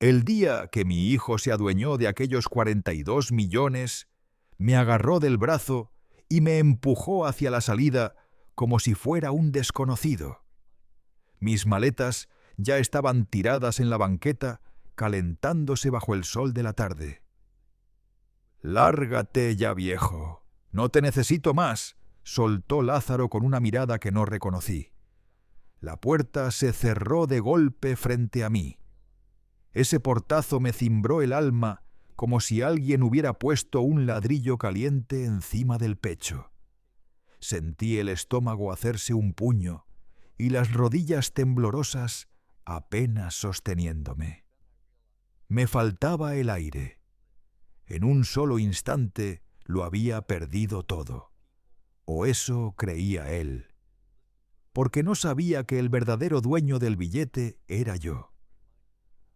El día que mi hijo se adueñó de aquellos 42 millones, me agarró del brazo y me empujó hacia la salida como si fuera un desconocido. Mis maletas ya estaban tiradas en la banqueta, calentándose bajo el sol de la tarde. «Lárgate ya, viejo. No te necesito más», soltó Lázaro con una mirada que no reconocí. La puerta se cerró de golpe frente a mí. Ese portazo me cimbró el alma como si alguien hubiera puesto un ladrillo caliente encima del pecho. Sentí el estómago hacerse un puño y las rodillas temblorosas apenas sosteniéndome. Me faltaba el aire. En un solo instante lo había perdido todo. O eso creía él. Porque no sabía que el verdadero dueño del billete era yo.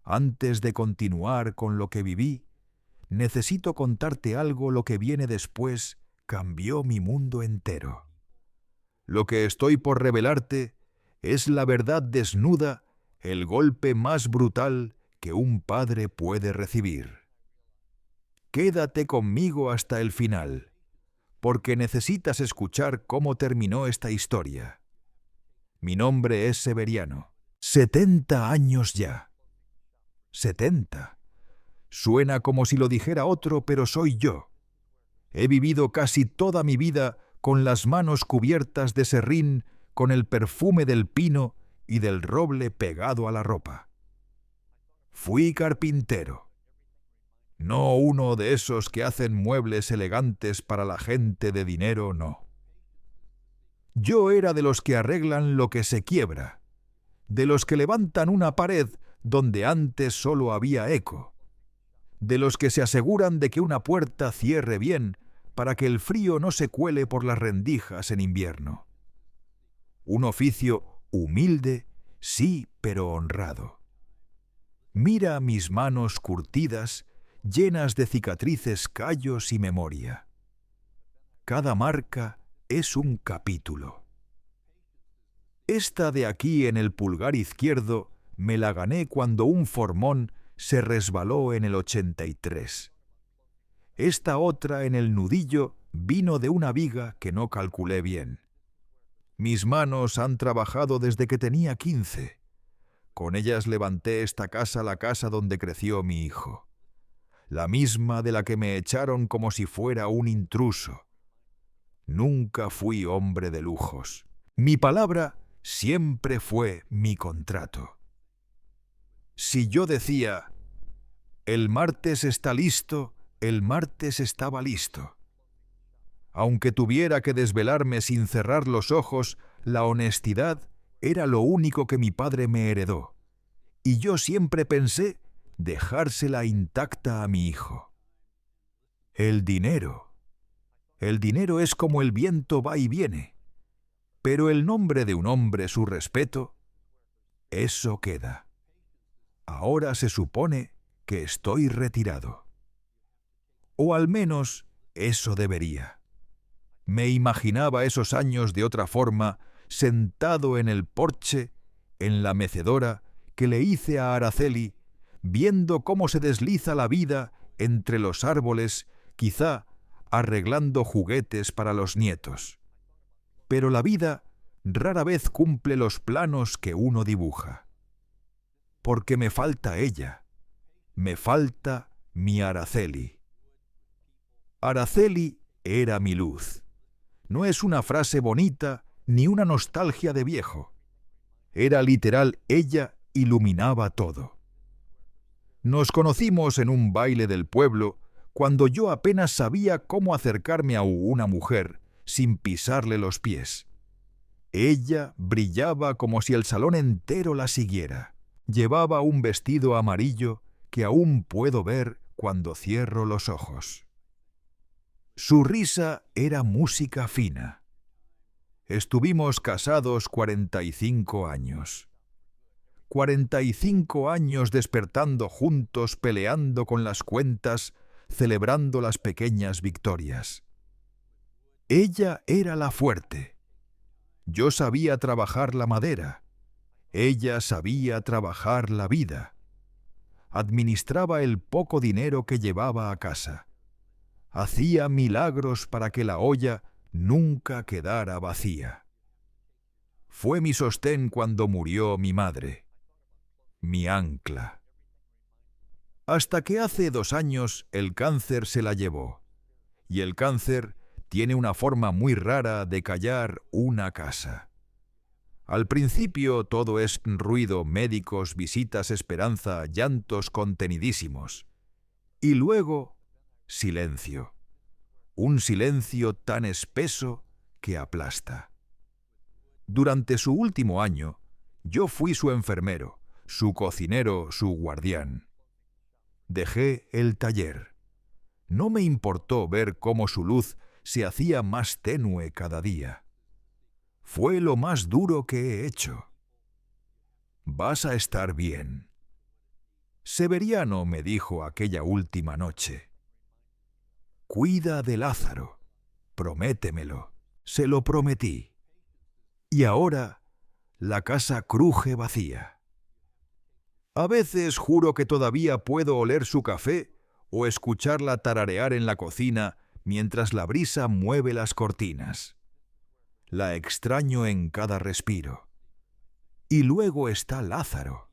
Antes de continuar con lo que viví, necesito contarte algo. Lo que viene después cambió mi mundo entero. Lo que estoy por revelarte es la verdad desnuda, el golpe más brutal que un padre puede recibir. Quédate conmigo hasta el final, porque necesitas escuchar cómo terminó esta historia. Mi nombre es Severiano. 70 años ya. 70. Suena como si lo dijera otro, pero soy yo. He vivido casi toda mi vida con las manos cubiertas de serrín, con el perfume del pino y del roble pegado a la ropa. Fui carpintero. No uno de esos que hacen muebles elegantes para la gente de dinero, no. Yo era de los que arreglan lo que se quiebra, de los que levantan una pared donde antes solo había eco, de los que se aseguran de que una puerta cierre bien para que el frío no se cuele por las rendijas en invierno. Un oficio humilde, sí, pero honrado. Mira mis manos curtidas, llenas de cicatrices, callos y memoria. Cada marca es un capítulo. Esta de aquí en el pulgar izquierdo me la gané cuando un formón se resbaló en el 83. Esta otra en el nudillo vino de una viga que no calculé bien. Mis manos han trabajado desde que tenía 15. Con ellas levanté esta casa, la casa donde creció mi hijo. La misma de la que me echaron como si fuera un intruso. Nunca fui hombre de lujos. Mi palabra siempre fue mi contrato. Si yo decía, el martes está listo, el martes estaba listo. Aunque tuviera que desvelarme sin cerrar los ojos, la honestidad era lo único que mi padre me heredó. Y yo siempre pensé dejársela intacta a mi hijo. El dinero es como el viento, va y viene. Pero el nombre de un hombre, su respeto, eso queda. Ahora se supone que estoy retirado. O al menos eso debería. Me imaginaba esos años de otra forma, sentado en el porche, en la mecedora que le hice a Araceli, viendo cómo se desliza la vida entre los árboles, quizá arreglando juguetes para los nietos. Pero la vida rara vez cumple los planos que uno dibuja. Porque me falta ella, me falta mi Araceli. Araceli era mi luz. No es una frase bonita ni una nostalgia de viejo. Era literal, ella iluminaba todo. Nos conocimos en un baile del pueblo cuando yo apenas sabía cómo acercarme a una mujer sin pisarle los pies. Ella brillaba como si el salón entero la siguiera. Llevaba un vestido amarillo que aún puedo ver cuando cierro los ojos. Su risa era música fina. Estuvimos casados 45 años. 45 años despertando juntos, peleando con las cuentas, celebrando las pequeñas victorias. Ella era la fuerte. Yo sabía trabajar la madera. Ella sabía trabajar la vida. administraba el poco dinero que llevaba a casa. Hacía milagros para que la olla nunca quedara vacía. Fue mi sostén cuando murió mi madre, mi ancla. Hasta que hace 2 años el cáncer se la llevó, y el cáncer tiene una forma muy rara de callar una casa. Al principio todo es ruido, médicos, visitas, esperanza, llantos contenidísimos. Y luego, silencio. Un silencio tan espeso que aplasta. Durante su último año, yo fui su enfermero, su cocinero, su guardián. Dejé el taller. No me importó ver cómo su luz se hacía más tenue cada día. Fue lo más duro que he hecho. Vas a estar bien. Severiano me dijo aquella última noche. Cuida de Lázaro. Prométemelo. Se lo prometí. Y ahora la casa cruje vacía. A veces juro que todavía puedo oler su café o escucharla tararear en la cocina mientras la brisa mueve las cortinas. La extraño en cada respiro. Y luego está Lázaro,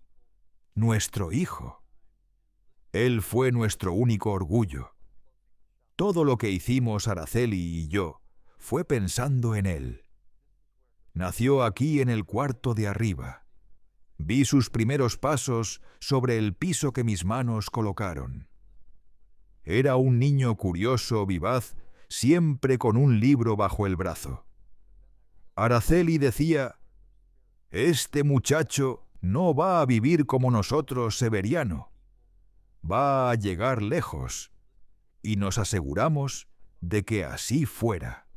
nuestro hijo. Él fue nuestro único orgullo. Todo lo que hicimos Araceli y yo fue pensando en él. Nació aquí en el cuarto de arriba. Vi sus primeros pasos sobre el piso que mis manos colocaron. Era un niño curioso, vivaz, siempre con un libro bajo el brazo. Araceli decía: «Este muchacho no va a vivir como nosotros, Severiano. Va a llegar lejos». Y nos aseguramos de que así fuera.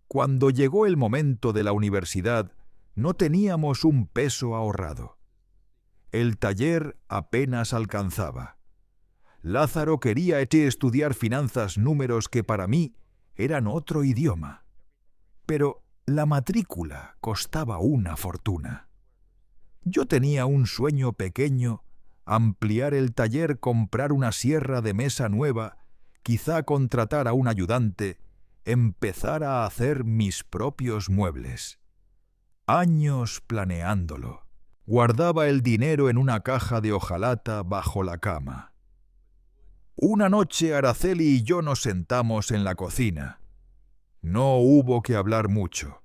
Cuando llegó el momento de la universidad, no teníamos un peso ahorrado. El taller apenas alcanzaba. Lázaro quería estudiar finanzas, números que para mí eran otro idioma. Pero la matrícula costaba una fortuna. Yo tenía un sueño pequeño: ampliar el taller, comprar una sierra de mesa nueva, quizá contratar a un ayudante, empezar a hacer mis propios muebles. Años planeándolo. Guardaba el dinero en una caja de hojalata bajo la cama. Una noche Araceli y yo nos sentamos en la cocina. No hubo que hablar mucho.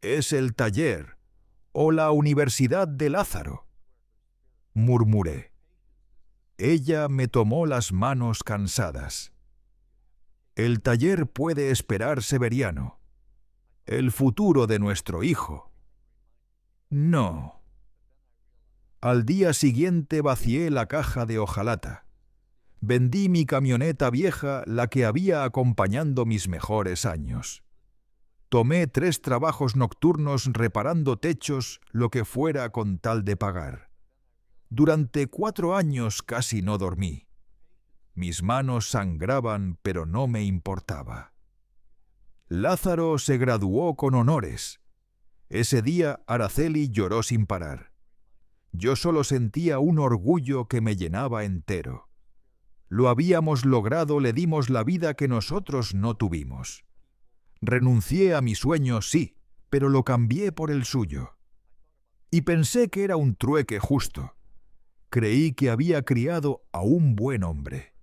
«Es el taller o la Universidad de Lázaro», murmuré. Ella me tomó las manos cansadas. «El taller puede esperar, Severiano. El futuro de nuestro hijo». No. Al día siguiente vacié la caja de hojalata. Vendí mi camioneta vieja, la que había acompañado mis mejores años. Tomé 3 trabajos nocturnos reparando techos, lo que fuera con tal de pagar. Durante 4 años casi no dormí. Mis manos sangraban, pero no me importaba. Lázaro se graduó con honores. Ese día Araceli lloró sin parar. Yo solo sentía un orgullo que me llenaba entero. Lo habíamos logrado, le dimos la vida que nosotros no tuvimos. Renuncié a mi sueño, sí, pero lo cambié por el suyo. Y pensé que era un trueque justo. Creí que había criado a un buen hombre.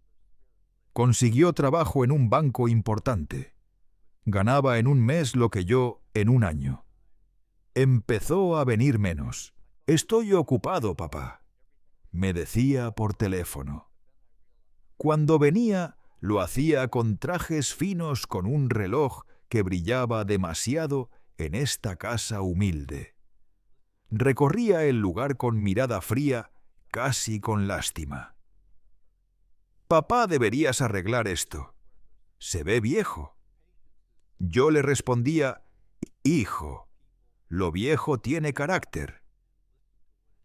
Consiguió trabajo en un banco importante. Ganaba en un mes lo que yo en un año. Empezó a venir menos. «Estoy ocupado, papá», me decía por teléfono. Cuando venía, lo hacía con trajes finos, con un reloj que brillaba demasiado en esta casa humilde. Recorría el lugar con mirada fría, casi con lástima. «Papá, deberías arreglar esto. Se ve viejo». Yo le respondía: «Hijo, lo viejo tiene carácter».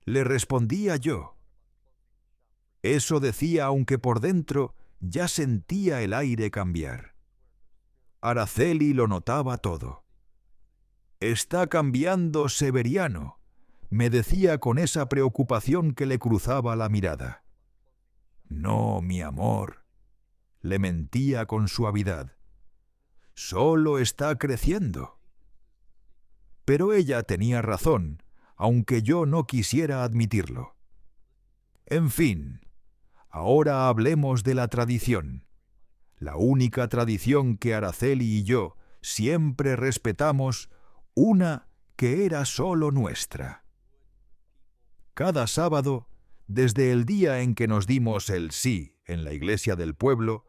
Le respondía yo. Eso decía, aunque por dentro ya sentía el aire cambiar. Araceli lo notaba todo. «Está cambiando, Severiano. me decía con esa preocupación que le cruzaba la mirada. «No, mi amor», le mentía con suavidad. «Solo está creciendo». Pero ella tenía razón, aunque yo no quisiera admitirlo. En fin, ahora hablemos de la tradición. La única tradición que Araceli y yo siempre respetamos, una que era solo nuestra. Cada sábado, desde el día en que nos dimos el sí en la iglesia del pueblo,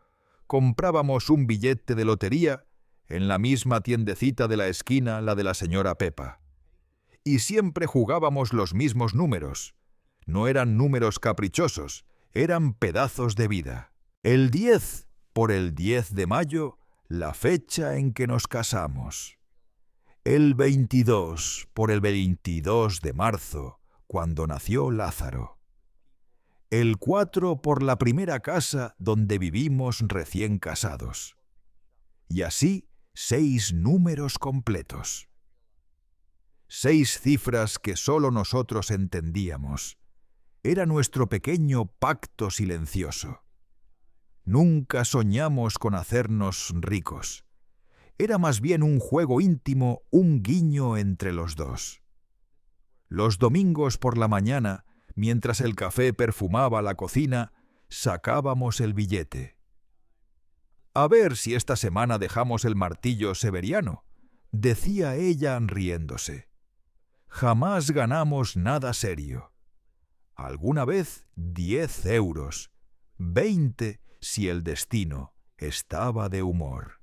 comprábamos un billete de lotería en la misma tiendecita de la esquina, la de la señora Pepa. Y siempre jugábamos los mismos números. No eran números caprichosos, eran pedazos de vida. El 10 por el 10 de mayo, la fecha en que nos casamos. El 22 por el 22 de marzo, cuando nació Lázaro. El 4 por la primera casa donde vivimos recién casados. Y así 6 números completos. 6 cifras que solo nosotros entendíamos. Era nuestro pequeño pacto silencioso. Nunca soñamos con hacernos ricos. Era más bien un juego íntimo, un guiño entre los dos. Los domingos por la mañana, mientras el café perfumaba la cocina, sacábamos el billete. «A ver si esta semana dejamos el martillo severiano», decía ella riéndose. «Jamás ganamos nada serio. Alguna vez 10 euros, 20 si el destino estaba de humor.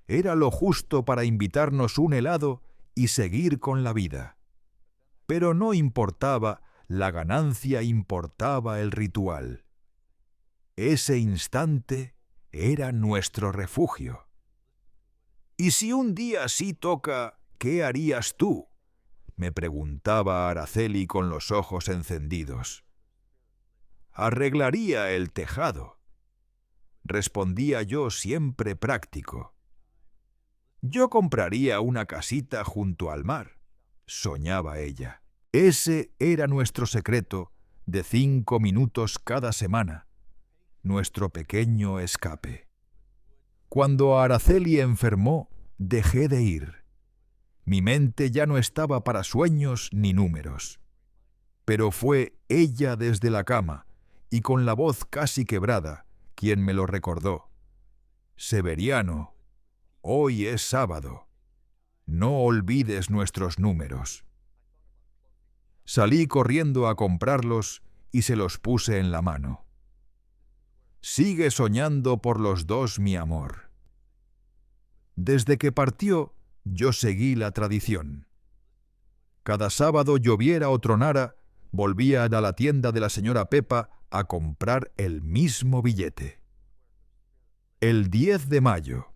Era lo justo para invitarnos un helado y seguir con la vida. Pero no importaba la ganancia, importaba el ritual. Ese instante era nuestro refugio. «¿Y si un día sí toca, qué harías tú?», me preguntaba Araceli con los ojos encendidos. «Arreglaría el tejado», respondía yo siempre práctico. «Yo compraría una casita junto al mar», soñaba ella. Ese era nuestro secreto de 5 minutos cada semana, nuestro pequeño escape. Cuando Araceli enfermó, dejé de ir. Mi mente ya no estaba para sueños ni números. Pero fue ella desde la cama, y con la voz casi quebrada, quien me lo recordó. «Severiano, hoy es sábado. No olvides nuestros números». Salí corriendo a comprarlos y se los puse en la mano. «Sigue soñando por los dos, mi amor». Desde que partió, yo seguí la tradición. Cada sábado, lloviera o tronara, volvía a la tienda de la señora Pepa a comprar el mismo billete. El 10 de mayo.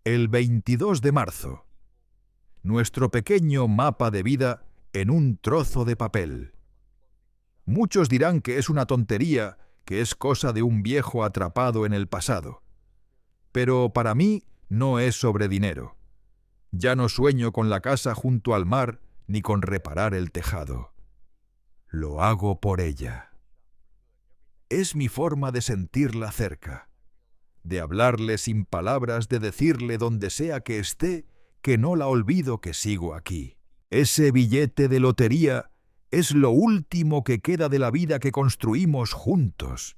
El 22 de marzo. Nuestro pequeño mapa de vida en un trozo de papel. Muchos dirán que es una tontería, que es cosa de un viejo atrapado en el pasado. Pero para mí no es sobre dinero. Ya no sueño con la casa junto al mar ni con reparar el tejado. Lo hago por ella. Es mi forma de sentirla cerca, de hablarle sin palabras, de decirle donde sea que esté, que no la olvido, que sigo aquí. Ese billete de lotería es lo último que queda de la vida que construimos juntos.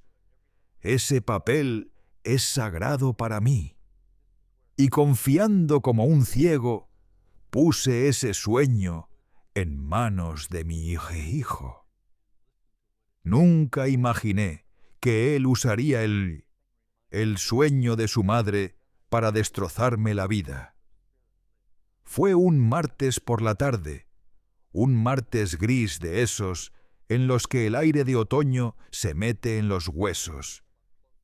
Ese papel es sagrado para mí. Y confiando como un ciego, puse ese sueño en manos de mi hijo. Nunca imaginé que él usaría el sueño de su madre para destrozarme la vida. Fue un martes por la tarde, un martes gris de esos en los que el aire de otoño se mete en los huesos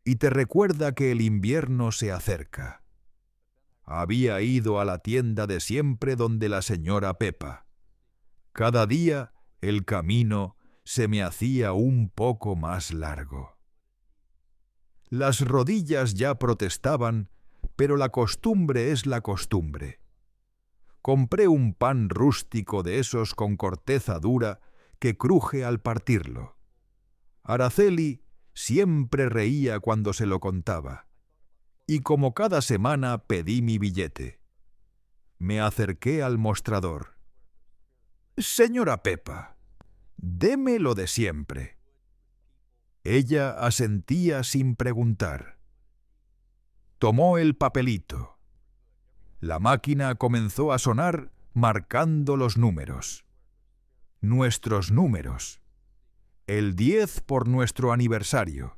y te recuerda que el invierno se acerca. Había ido a la tienda de siempre donde la señora Pepa. Cada día el camino se me hacía un poco más largo. Las rodillas ya protestaban, pero la costumbre es la costumbre. compré un pan rústico de esos con corteza dura que cruje al partirlo. Araceli siempre reía cuando se lo contaba, y como cada semana pedí mi billete. Me acerqué al mostrador. «Señora Pepa, deme lo de siempre». Ella asentía sin preguntar. Tomó el papelito. La máquina comenzó a sonar marcando los números. Nuestros números. El 10 por nuestro aniversario.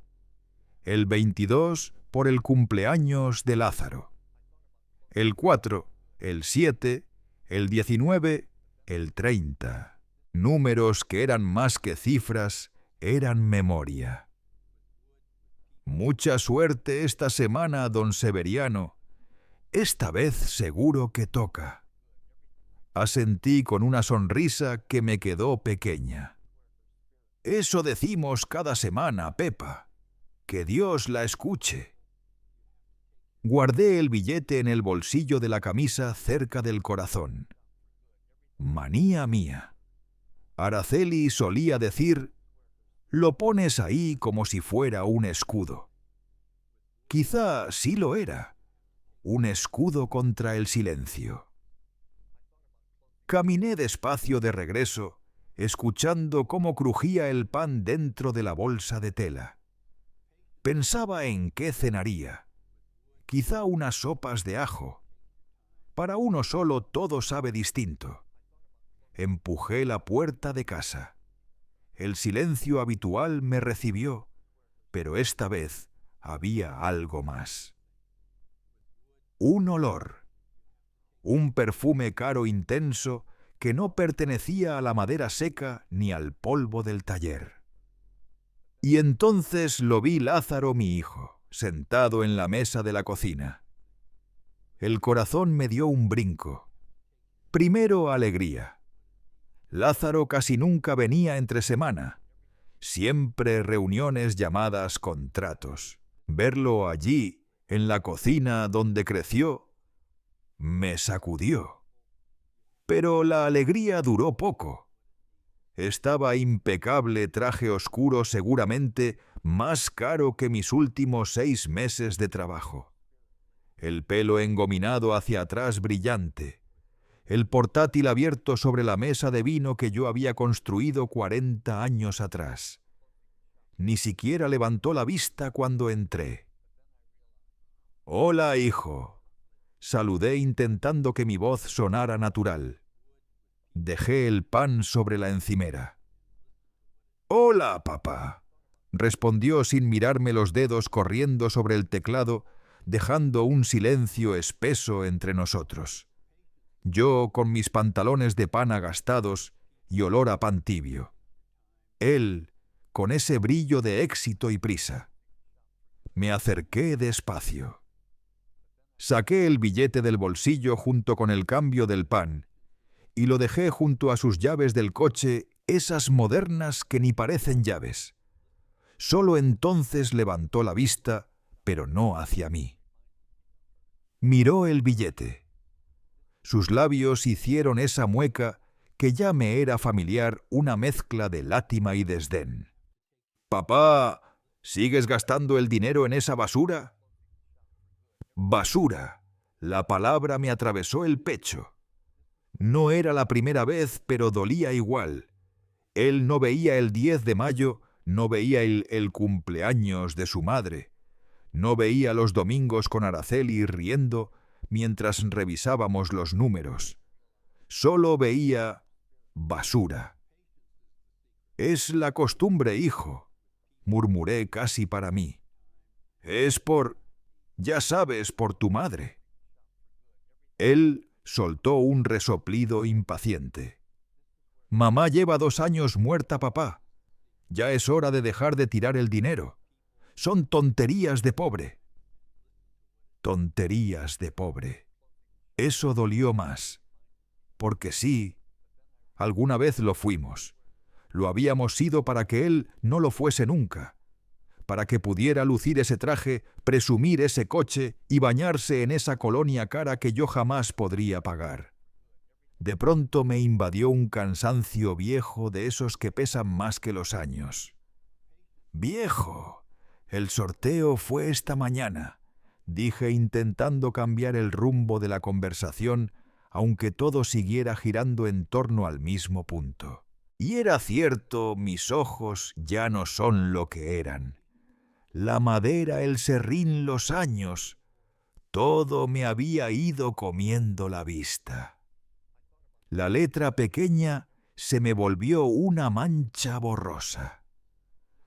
El 22 por el cumpleaños de Lázaro. El 4, el 7, el 19, el 30. Números que eran más que cifras, eran memoria. «Mucha suerte esta semana, don Severiano. Esta vez seguro que toca». Asentí con una sonrisa que me quedó pequeña. «Eso decimos cada semana, Pepa. Que Dios la escuche». Guardé el billete en el bolsillo de la camisa cerca del corazón. Manía mía. Araceli solía decir: «Lo pones ahí como si fuera un escudo». Quizá sí lo era, un escudo contra el silencio. Caminé despacio de regreso, escuchando cómo crujía el pan dentro de la bolsa de tela. Pensaba en qué cenaría. Quizá unas sopas de ajo. Para uno solo todo sabe distinto. Empujé la puerta de casa. El silencio habitual me recibió, pero esta vez había algo más. Un olor. Un perfume caro intenso que no pertenecía a la madera seca ni al polvo del taller. Y entonces lo vi Lázaro, mi hijo, sentado en la mesa de la cocina. El corazón me dio un brinco. Primero alegría. Lázaro casi nunca venía entre semana. Siempre reuniones llamadas contratos. Verlo allí, en la cocina donde creció, me sacudió. Pero la alegría duró poco. Estaba impecable traje oscuro, seguramente más caro que mis últimos 6 meses de trabajo. El pelo engominado hacia atrás brillante. El portátil abierto sobre la mesa de vino que yo había construido 40 años atrás. Ni siquiera levantó la vista cuando entré. «Hola, hijo», saludé intentando que mi voz sonara natural. Dejé el pan sobre la encimera. «Hola, papá», respondió sin mirarme los dedos corriendo sobre el teclado, dejando un silencio espeso entre nosotros. Yo con mis pantalones de pana gastados y olor a pan tibio. Él con ese brillo de éxito y prisa. Me acerqué despacio. Saqué el billete del bolsillo junto con el cambio del pan y lo dejé junto a sus llaves del coche, esas modernas que ni parecen llaves. Solo entonces levantó la vista, pero no hacia mí. Miró el billete. Sus labios hicieron esa mueca que ya me era familiar, una mezcla de lástima y desdén. «Papá, ¿sigues gastando el dinero en esa basura?» Basura. La palabra me atravesó el pecho. No era la primera vez, pero dolía igual. Él no veía el 10 de mayo, no veía el cumpleaños de su madre. No veía los domingos con Araceli riendo mientras revisábamos los números. Solo veía basura. «Es la costumbre, hijo», murmuré casi para mí. «Es ya sabes, por tu madre». Él soltó un resoplido impaciente. «Mamá lleva 2 años muerta, papá. Ya es hora de dejar de tirar el dinero. Son tonterías de pobre». Tonterías de pobre. Eso dolió más. Porque sí, alguna vez lo fuimos. Lo habíamos sido para que él no lo fuese nunca. Para que pudiera lucir ese traje, presumir ese coche y bañarse en esa colonia cara que yo jamás podría pagar. De pronto me invadió un cansancio viejo de esos que pesan más que los años. «Viejo, el sorteo fue esta mañana», dije intentando cambiar el rumbo de la conversación, aunque todo siguiera girando en torno al mismo punto. Y era cierto, mis ojos ya no son lo que eran. La madera, el serrín, los años, todo me había ido comiendo la vista. La letra pequeña se me volvió una mancha borrosa.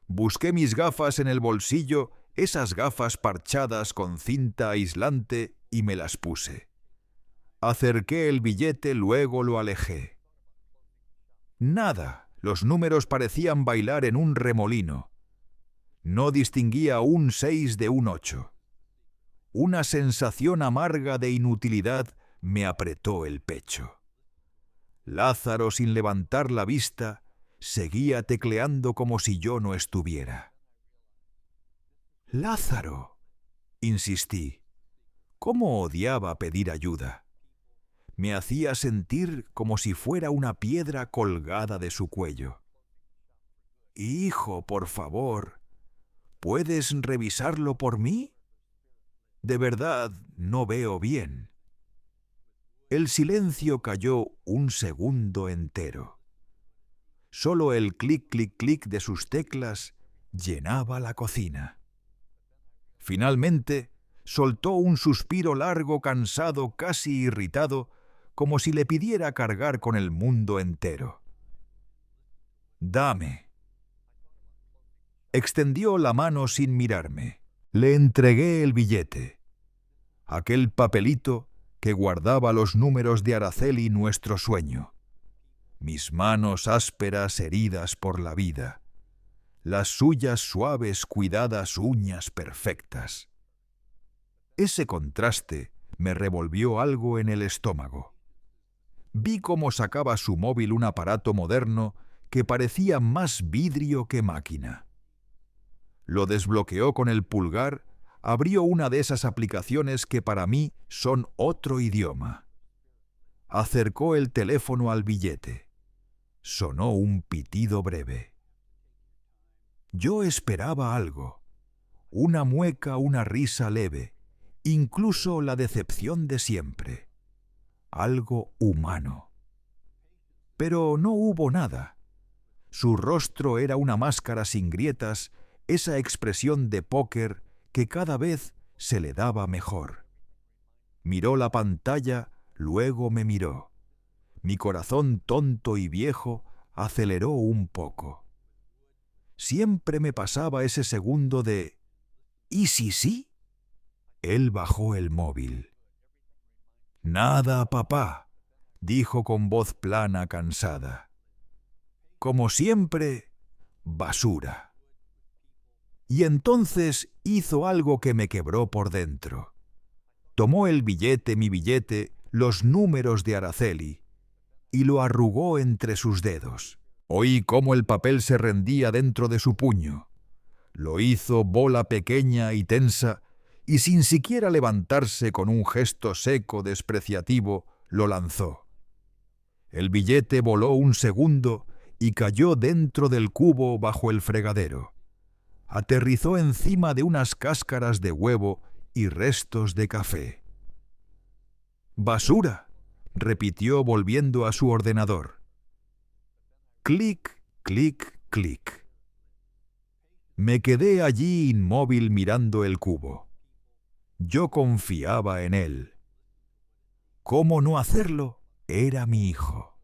Busqué mis gafas en el bolsillo, esas gafas parchadas con cinta aislante, y me las puse. Acerqué el billete, luego lo alejé. Nada, los números parecían bailar en un remolino. No distinguía un 6 de un 8. Una sensación amarga de inutilidad me apretó el pecho. Lázaro, sin levantar la vista, seguía tecleando como si yo no estuviera. «Lázaro», insistí. ¿Cómo odiaba pedir ayuda? Me hacía sentir como si fuera una piedra colgada de su cuello. «Hijo, por favor, ¿puedes revisarlo por mí? De verdad, no veo bien». El silencio cayó un segundo entero. Solo el clic, clic, clic de sus teclas llenaba la cocina. Finalmente, soltó un suspiro largo, cansado, casi irritado, como si le pidiera cargar con el mundo entero. «Dame». Extendió la mano sin mirarme. Le entregué el billete. Aquel papelito que guardaba los números de Araceli, nuestro sueño. Mis manos ásperas, heridas por la vida. Las suyas suaves, cuidadas uñas perfectas. Ese contraste me revolvió algo en el estómago. Vi cómo sacaba su móvil, un aparato moderno que parecía más vidrio que máquina. Lo desbloqueó con el pulgar, abrió una de esas aplicaciones que para mí son otro idioma. Acercó el teléfono al billete. Sonó un pitido breve. Yo esperaba algo, una mueca, una risa leve, incluso la decepción de siempre, algo humano. Pero no hubo nada. Su rostro era una máscara sin grietas, esa expresión de póker que cada vez se le daba mejor. Miró la pantalla, luego me miró. Mi corazón tonto y viejo aceleró un poco. Siempre me pasaba ese segundo de ¿y si sí? Él bajó el móvil. «Nada, papá», dijo con voz plana, cansada. «Como siempre, basura». Y entonces hizo algo que me quebró por dentro. Tomó el billete, mi billete, los números de Araceli, y lo arrugó entre sus dedos. Oí cómo el papel se rendía dentro de su puño. Lo hizo bola pequeña y tensa, y sin siquiera levantarse, con un gesto seco, despreciativo, lo lanzó. El billete voló un segundo y cayó dentro del cubo bajo el fregadero. Aterrizó encima de unas cáscaras de huevo y restos de café. «Basura», repitió volviendo a su ordenador. Clic, clic, clic. Me quedé allí inmóvil mirando el cubo. Yo confiaba en él. ¿Cómo no hacerlo? Era mi hijo.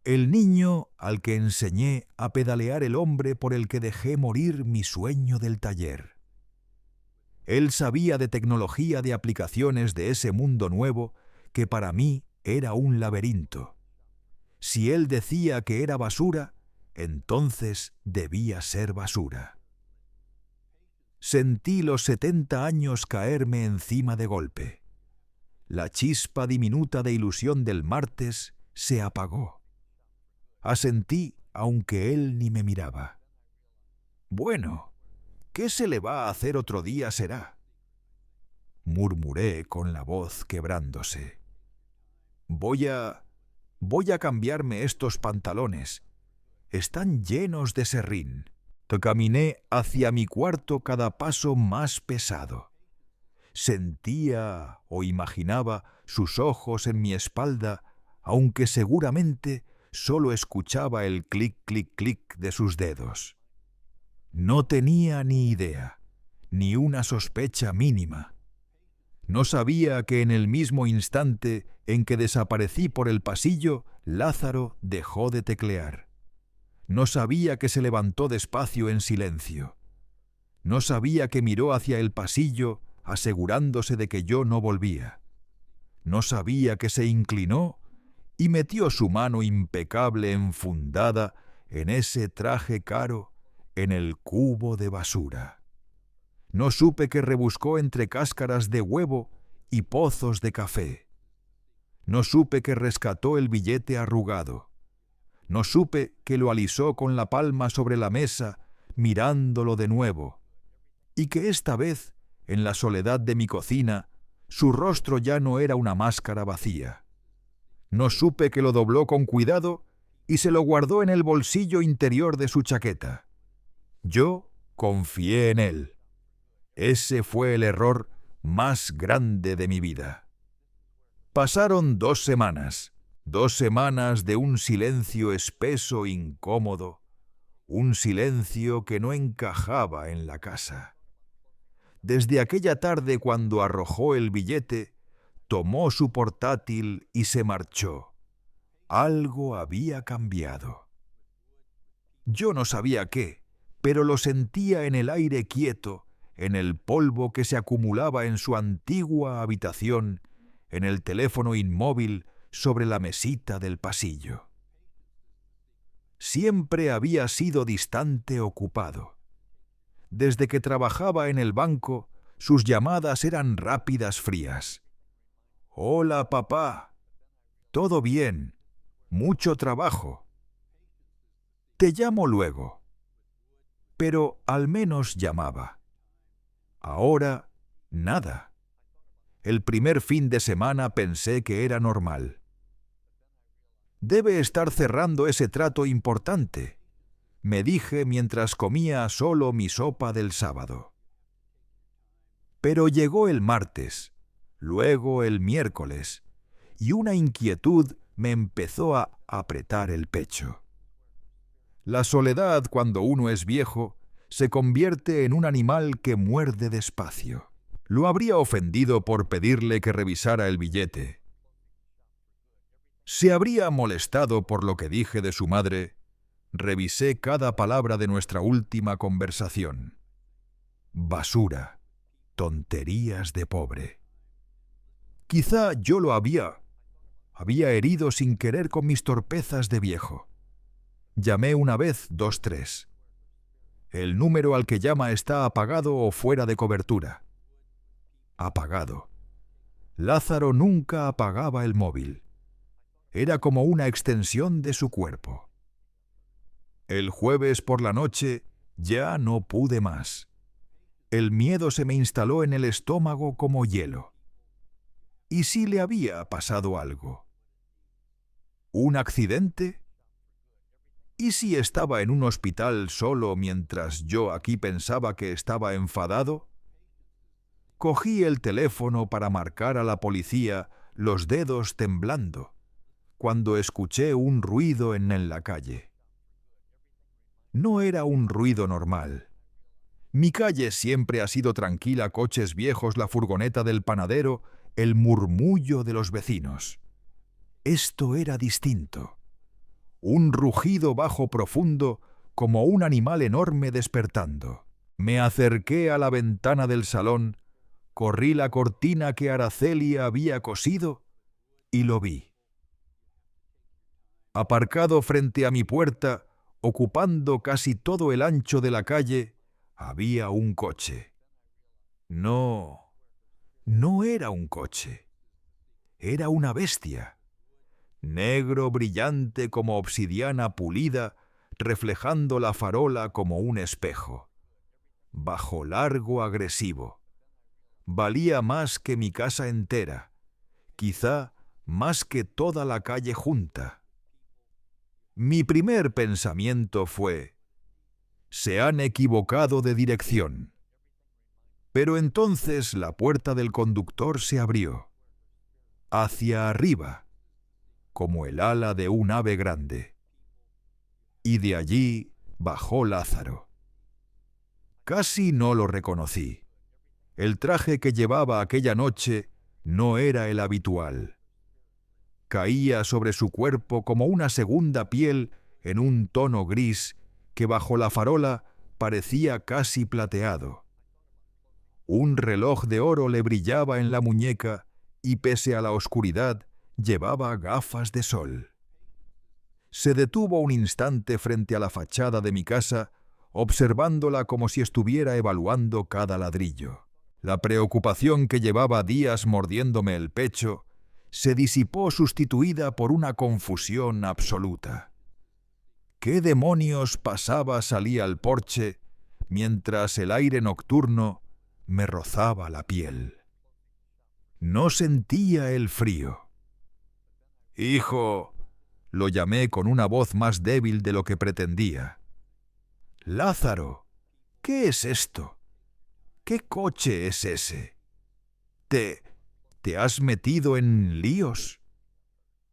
El niño al que enseñé a pedalear el hombre por el que dejé morir mi sueño del taller. Él sabía de tecnología, de aplicaciones de ese mundo nuevo que para mí era un laberinto. Si él decía que era basura, entonces debía ser basura. Sentí los 70 años caerme encima de golpe. La chispa diminuta de ilusión del martes se apagó. Asentí, aunque él ni me miraba. «Bueno, ¿qué se le va a hacer otro día será?», murmuré con la voz quebrándose. Voy a cambiarme estos pantalones. Están llenos de serrín. Caminé hacia mi cuarto cada paso más pesado. Sentía o imaginaba sus ojos en mi espalda, aunque seguramente solo escuchaba el clic, clic, clic de sus dedos. No tenía ni idea, ni una sospecha mínima. No sabía que en el mismo instante en que desaparecí por el pasillo, Lázaro dejó de teclear. No sabía que se levantó despacio en silencio. No sabía que miró hacia el pasillo, asegurándose de que yo no volvía. No sabía que se inclinó y metió su mano impecable enfundada en ese traje caro en el cubo de basura. No supe que rebuscó entre cáscaras de huevo y pozos de café. No supe que rescató el billete arrugado. No supe que lo alisó con la palma sobre la mesa, mirándolo de nuevo, y que esta vez, en la soledad de mi cocina, su rostro ya no era una máscara vacía. No supe que lo dobló con cuidado y se lo guardó en el bolsillo interior de su chaqueta. Yo confié en él. Ese fue el error más grande de mi vida. Pasaron 2 semanas, 2 semanas de un silencio espeso e incómodo, un silencio que no encajaba en la casa. Desde aquella tarde cuando arrojó el billete, tomó su portátil y se marchó. Algo había cambiado. Yo no sabía qué, pero lo sentía en el aire quieto, en el polvo que se acumulaba en su antigua habitación, en el teléfono inmóvil sobre la mesita del pasillo. Siempre había sido distante, ocupado. Desde que trabajaba en el banco, sus llamadas eran rápidas, frías. «Hola, papá. Todo bien. Mucho trabajo. Te llamo luego». Pero al menos llamaba. Ahora, nada. El primer fin de semana pensé que era normal. Debe estar cerrando ese trato importante, me dije mientras comía solo mi sopa del sábado. Pero llegó el martes, luego el miércoles, y una inquietud me empezó a apretar el pecho. La soledad, cuando uno es viejo, se convierte en un animal que muerde despacio. Lo habría ofendido por pedirle que revisara el billete. ¿Se habría molestado por lo que dije de su madre? Revisé cada palabra de nuestra última conversación. Basura, tonterías de pobre. Quizá yo lo había herido sin querer con mis torpezas de viejo. Llamé una vez 23. El número al que llama está apagado o fuera de cobertura. Apagado. Lázaro nunca apagaba el móvil. Era como una extensión de su cuerpo. El jueves por la noche ya no pude más. El miedo se me instaló en el estómago como hielo. ¿Y si le había pasado algo? ¿Un accidente? ¿Y si estaba en un hospital solo mientras yo aquí pensaba que estaba enfadado? Cogí el teléfono para marcar a la policía, los dedos temblando, cuando escuché un ruido en la calle. No era un ruido normal. Mi calle siempre ha sido tranquila, coches viejos, la furgoneta del panadero, el murmullo de los vecinos. Esto era distinto. Un rugido bajo profundo como un animal enorme despertando. Me acerqué a la ventana del salón, corrí la cortina que Araceli había cosido y lo vi. Aparcado frente a mi puerta, ocupando casi todo el ancho de la calle, había un coche. No era un coche. Era una bestia. Negro brillante como obsidiana pulida, reflejando la farola como un espejo. Bajo largo agresivo. Valía más que mi casa entera, quizá más que toda la calle junta. Mi primer pensamiento fue: se han equivocado de dirección. Pero entonces la puerta del conductor se abrió, hacia arriba, como el ala de un ave grande. Y de allí bajó Lázaro. Casi no lo reconocí. El traje que llevaba aquella noche no era el habitual. Caía sobre su cuerpo como una segunda piel en un tono gris que bajo la farola parecía casi plateado. Un reloj de oro le brillaba en la muñeca y pese a la oscuridad llevaba gafas de sol. Se detuvo un instante frente a la fachada de mi casa, observándola como si estuviera evaluando cada ladrillo. La preocupación que llevaba días mordiéndome el pecho se disipó sustituida por una confusión absoluta. ¿Qué demonios pasaba? Salí al porche mientras el aire nocturno me rozaba la piel. No sentía el frío. «Hijo», lo llamé con una voz más débil de lo que pretendía. «Lázaro, ¿qué es esto? ¿Qué coche es ese? ¿Te has metido en líos?»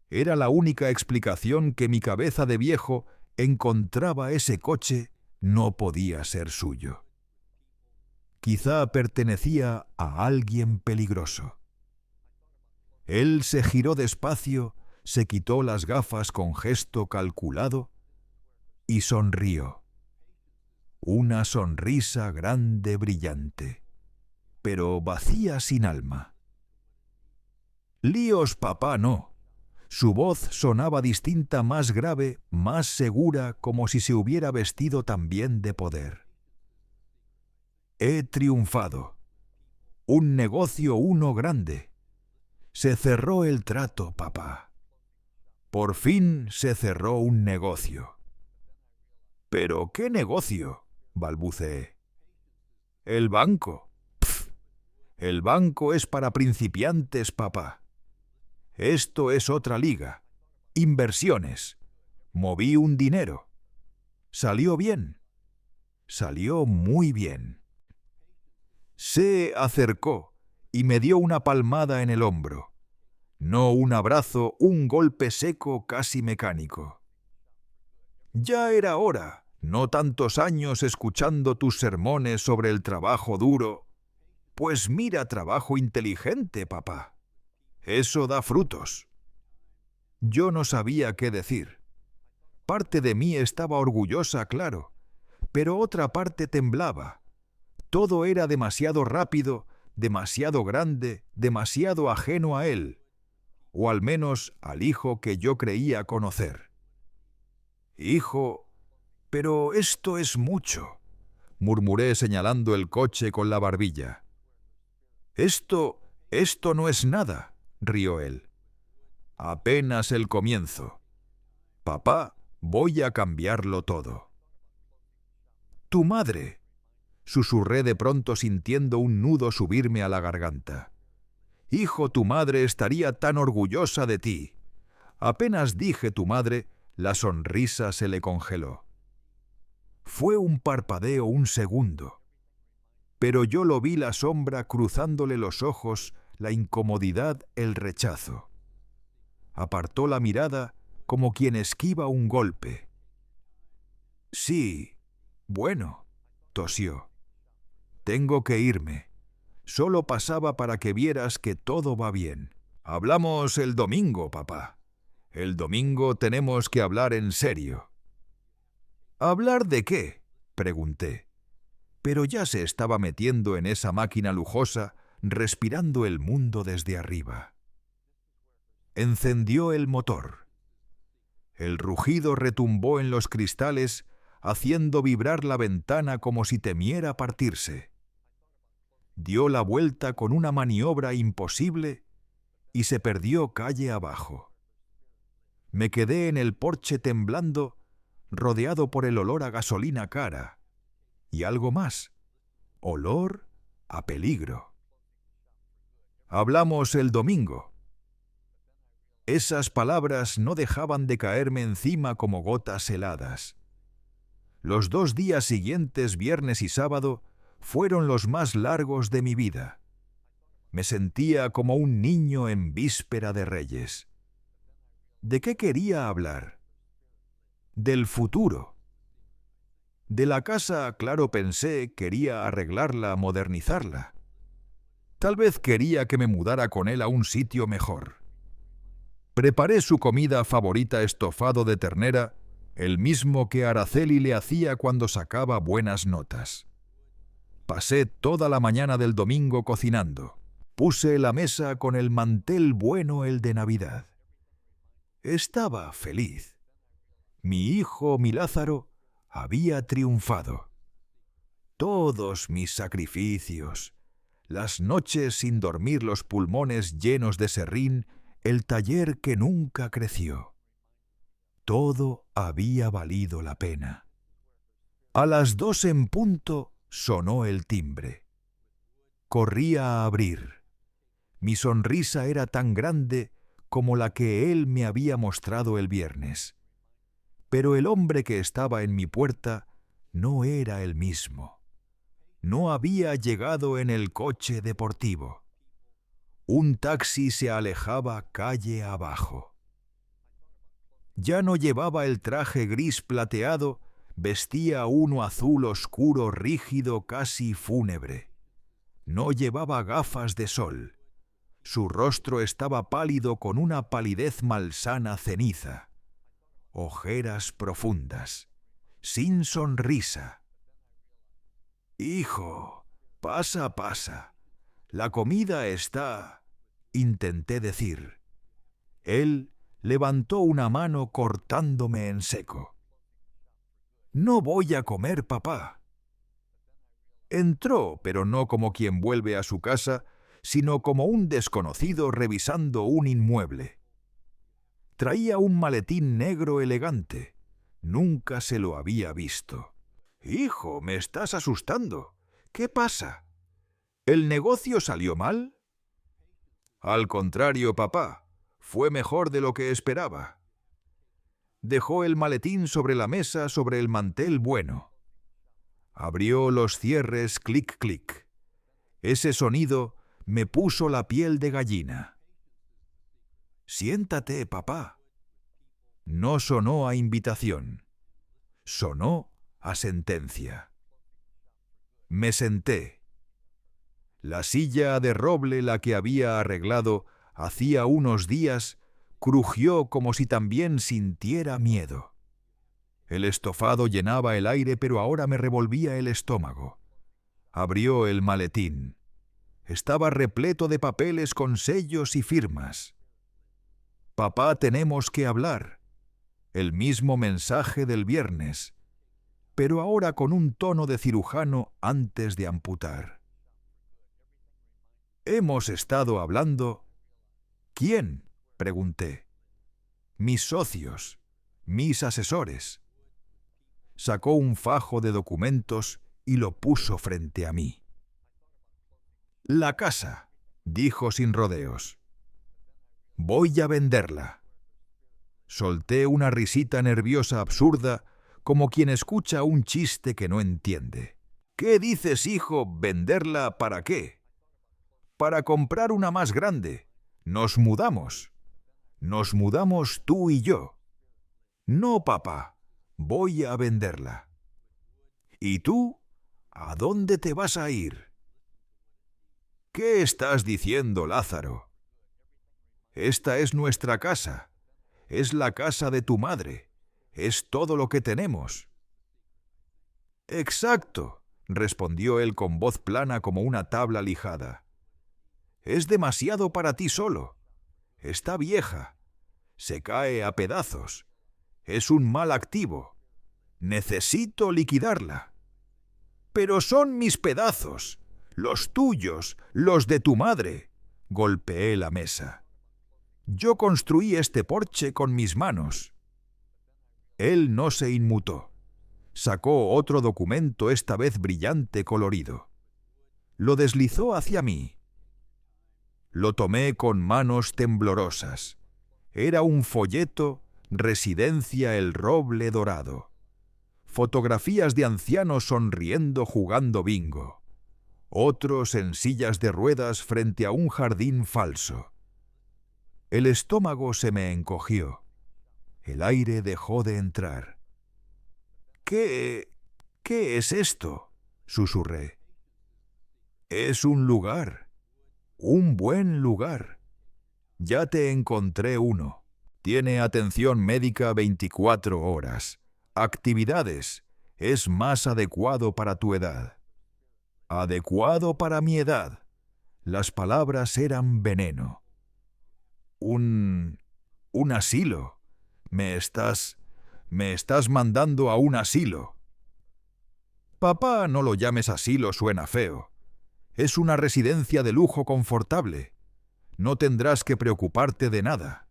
Era la única explicación que mi cabeza de viejo encontraba. Ese coche no podía ser suyo. Quizá pertenecía a alguien peligroso. Él se giró despacio, se quitó las gafas con gesto calculado y sonrió. Una sonrisa grande, brillante, pero vacía, sin alma. «Líos, papá, no». Su voz sonaba distinta, más grave, más segura, como si se hubiera vestido también de poder. «He triunfado. Un negocio, uno grande. Se cerró el trato, papá. Por fin se cerró un negocio». «¿Pero qué negocio?», balbuceé. «El banco». «Pff, el banco es para principiantes, papá. Esto es otra liga. Inversiones. Moví un dinero. Salió bien. Salió muy bien». Se acercó y me dio una palmada en el hombro. No un abrazo, un golpe seco, casi mecánico. «Ya era hora. No tantos años escuchando tus sermones sobre el trabajo duro. Pues mira, trabajo inteligente, papá. Eso da frutos». Yo no sabía qué decir. Parte de mí estaba orgullosa, claro, pero otra parte temblaba. Todo era demasiado rápido, demasiado grande, demasiado ajeno a él, o al menos al hijo que yo creía conocer. «Hijo, pero esto es mucho», murmuré señalando el coche con la barbilla. Esto no es nada», rió él. «Apenas el comienzo. Papá, voy a cambiarlo todo». «Tu madre», susurré de pronto sintiendo un nudo subirme a la garganta. «Hijo, tu madre estaría tan orgullosa de ti». Apenas dije «tu madre», la sonrisa se le congeló. Fue un parpadeo, un segundo. Pero yo lo vi, la sombra cruzándole los ojos, la incomodidad, el rechazo. Apartó la mirada como quien esquiva un golpe. «Sí, bueno», tosió. «Tengo que irme. Solo pasaba para que vieras que todo va bien. Hablamos el domingo, papá. El domingo tenemos que hablar en serio». «¿Hablar de qué?», pregunté. Pero ya se estaba metiendo en esa máquina lujosa, respirando el mundo desde arriba. Encendió el motor. El rugido retumbó en los cristales, haciendo vibrar la ventana como si temiera partirse. Dio la vuelta con una maniobra imposible y se perdió calle abajo. Me quedé en el porche temblando, rodeado por el olor a gasolina cara. Y algo más, olor a peligro. «Hablamos el domingo». Esas palabras no dejaban de caerme encima como gotas heladas. Los 2 días siguientes, viernes y sábado, fueron los más largos de mi vida. Me sentía como un niño en víspera de Reyes. ¿De qué quería hablar? Del futuro. De la casa, claro, pensé, quería arreglarla, modernizarla. Tal vez quería que me mudara con él a un sitio mejor. Preparé su comida favorita, estofado de ternera, el mismo que Araceli le hacía cuando sacaba buenas notas. Pasé toda la mañana del domingo cocinando. Puse la mesa con el mantel bueno, el de Navidad. Estaba feliz. Mi hijo, mi Lázaro, había triunfado. Todos mis sacrificios, las noches sin dormir, los pulmones llenos de serrín, el taller que nunca creció. Todo había valido la pena. A las 2 en punto sonó el timbre. Corrí a abrir. Mi sonrisa era tan grande como la que él me había mostrado el viernes. Pero el hombre que estaba en mi puerta no era el mismo. No había llegado en el coche deportivo. Un taxi se alejaba calle abajo. Ya no llevaba el traje gris plateado, vestía uno azul oscuro, rígido, casi fúnebre. No llevaba gafas de sol. Su rostro estaba pálido con una palidez malsana ceniza. Ojeras profundas, sin sonrisa. «Hijo, pasa. La comida está...», intenté decir. Él levantó una mano cortándome en seco. «No voy a comer, papá». Entró, pero no como quien vuelve a su casa, sino como un desconocido revisando un inmueble. Traía un maletín negro elegante. Nunca se lo había visto. «Hijo, me estás asustando. ¿Qué pasa? ¿El negocio salió mal?» «Al contrario, papá. Fue mejor de lo que esperaba». Dejó el maletín sobre la mesa, sobre el mantel bueno. Abrió los cierres, clic, clic. Ese sonido me puso la piel de gallina. «Siéntate, papá». No sonó a invitación. Sonó a sentencia. Me senté. La silla de roble, la que había arreglado hacía unos días, crujió como si también sintiera miedo. El estofado llenaba el aire, pero ahora me revolvía el estómago. Abrió el maletín. Estaba repleto de papeles con sellos y firmas. «Papá, tenemos que hablar». El mismo mensaje del viernes, pero ahora con un tono de cirujano antes de amputar. «Hemos estado hablando...». «¿Quién?», pregunté. «Mis socios, mis asesores». Sacó un fajo de documentos y lo puso frente a mí. «La casa», dijo sin rodeos. «Voy a venderla». Solté una risita nerviosa absurda, como quien escucha un chiste que no entiende. «¿Qué dices, hijo? ¿Venderla para qué?» «Para comprar una más grande. Nos mudamos. Nos mudamos tú y yo». «No, papá. Voy a venderla». «¿Y tú? ¿A dónde te vas a ir?» «¿Qué estás diciendo, Lázaro? Esta es nuestra casa. Es la casa de tu madre. Es todo lo que tenemos». «Exacto», respondió él con voz plana como una tabla lijada. «Es demasiado para ti solo. Está vieja. Se cae a pedazos. Es un mal activo. Necesito liquidarla». «Pero son mis pedazos, los tuyos, los de tu madre», golpeé la mesa. «Yo construí este porche con mis manos». Él no se inmutó. Sacó otro documento, esta vez brillante, colorido. Lo deslizó hacia mí. Lo tomé con manos temblorosas. Era un folleto Residencia El Roble Dorado. Fotografías de ancianos sonriendo jugando bingo. Otros en sillas de ruedas frente a un jardín falso. El estómago se me encogió. El aire dejó de entrar. ¿Qué es esto?, susurré. Es un lugar. Un buen lugar. Ya te encontré uno. Tiene atención médica 24 horas. Actividades. Es más adecuado para tu edad. Adecuado para mi edad. Las palabras eran veneno. Un asilo. Me estás mandando a un asilo. Papá, no lo llames asilo, suena feo. Es una residencia de lujo confortable. No tendrás que preocuparte de nada.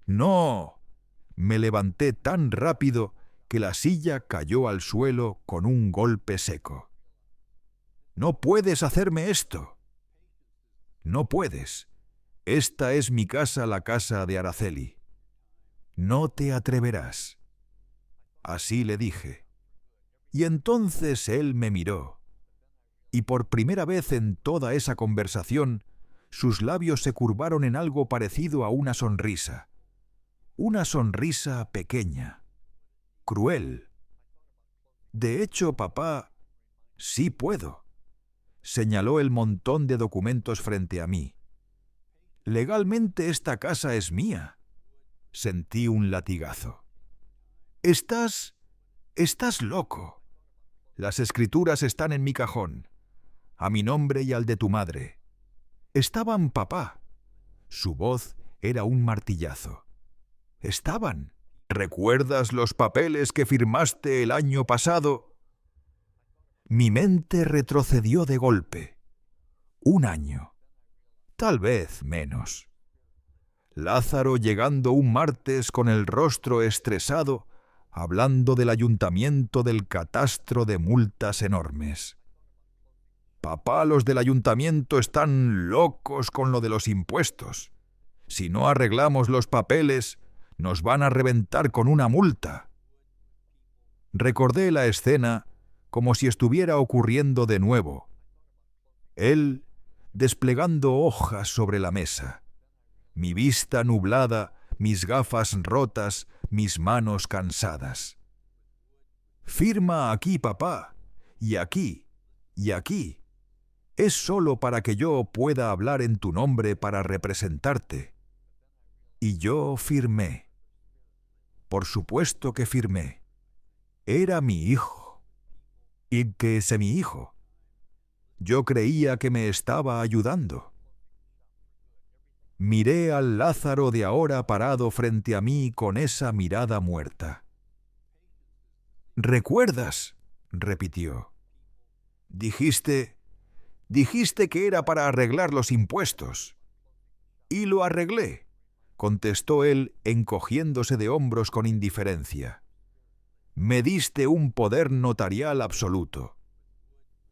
No. Me levanté tan rápido que la silla cayó al suelo con un golpe seco. No puedes hacerme esto. No puedes. Esta es mi casa, la casa de Araceli. No te atreverás. Así le dije. Y entonces él me miró. Y por primera vez en toda esa conversación, sus labios se curvaron en algo parecido a una sonrisa. Una sonrisa pequeña, cruel. De hecho, papá, sí puedo. Señaló el montón de documentos frente a mí. Legalmente esta casa es mía. Sentí un latigazo. Estás loco. Las escrituras están en mi cajón, a mi nombre y al de tu madre. Estaban, papá. Su voz era un martillazo. Estaban. ¿Recuerdas los papeles que firmaste el año pasado? Mi mente retrocedió de golpe. 1 año. Tal vez menos. Lázaro llegando un martes con el rostro estresado, hablando del ayuntamiento del catastro de multas enormes. Papá, los del ayuntamiento están locos con lo de los impuestos. Si no arreglamos los papeles, nos van a reventar con una multa. Recordé la escena como si estuviera ocurriendo de nuevo. Él desplegando hojas sobre la mesa. Mi vista nublada, mis gafas rotas, mis manos cansadas. Firma aquí, papá, y aquí, y aquí. Es solo para que yo pueda hablar en tu nombre para representarte. Y yo firmé. Por supuesto que firmé. Era mi hijo. ¿Y qué es mi hijo? Yo creía que me estaba ayudando. Miré al Lázaro de ahora parado frente a mí con esa mirada muerta. ¿Recuerdas?, repitió. Dijiste que era para arreglar los impuestos. Y lo arreglé, contestó él, encogiéndose de hombros con indiferencia. Me diste un poder notarial absoluto.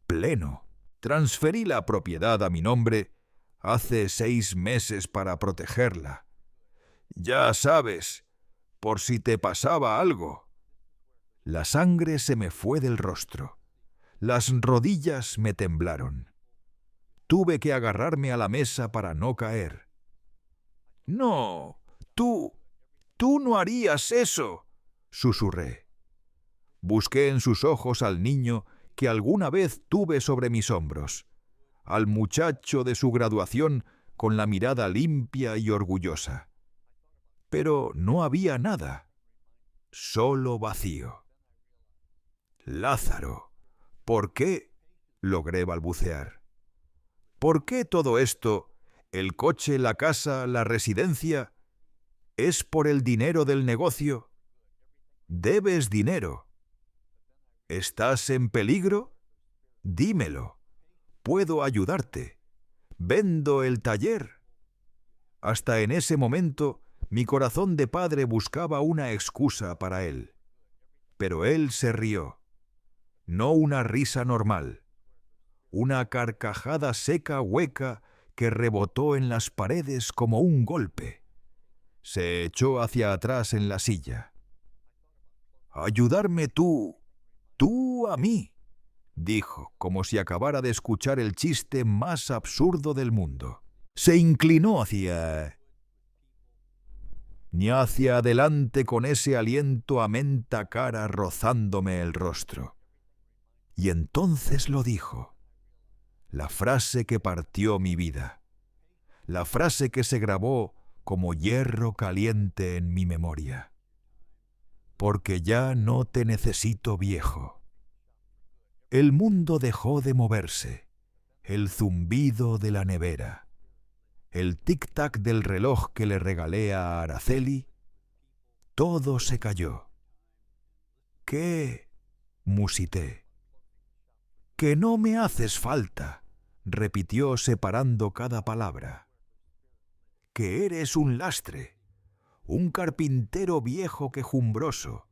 Pleno. Transferí la propiedad a mi nombre hace 6 meses para protegerla. Ya sabes, por si te pasaba algo. La sangre se me fue del rostro. Las rodillas me temblaron. Tuve que agarrarme a la mesa para no caer. No, tú no harías eso, susurré. Busqué en sus ojos al niño que alguna vez tuve sobre mis hombros, al muchacho de su graduación con la mirada limpia y orgullosa. Pero no había nada, solo vacío. Lázaro, ¿por qué? Logré balbucear. ¿Por qué todo esto, el coche, la casa, la residencia, es por el dinero del negocio? Debes dinero. ¿Estás en peligro? Dímelo. Puedo ayudarte. Vendo el taller. Hasta en ese momento, mi corazón de padre buscaba una excusa para él. Pero él se rió. No una risa normal. Una carcajada seca, hueca, que rebotó en las paredes como un golpe. Se echó hacia atrás en la silla. «Ayudarme tú a mí», dijo, como si acabara de escuchar el chiste más absurdo del mundo. Se inclinó hacia adelante con ese aliento a menta cara rozándome el rostro. Y entonces lo dijo, la frase que partió mi vida, la frase que se grabó como hierro caliente en mi memoria. Porque ya no te necesito, viejo. El mundo dejó de moverse, el zumbido de la nevera, el tic-tac del reloj que le regalé a Araceli, todo se cayó. ¿Qué? Musité. Que no me haces falta, repitió separando cada palabra. Que eres un lastre, un carpintero viejo quejumbroso,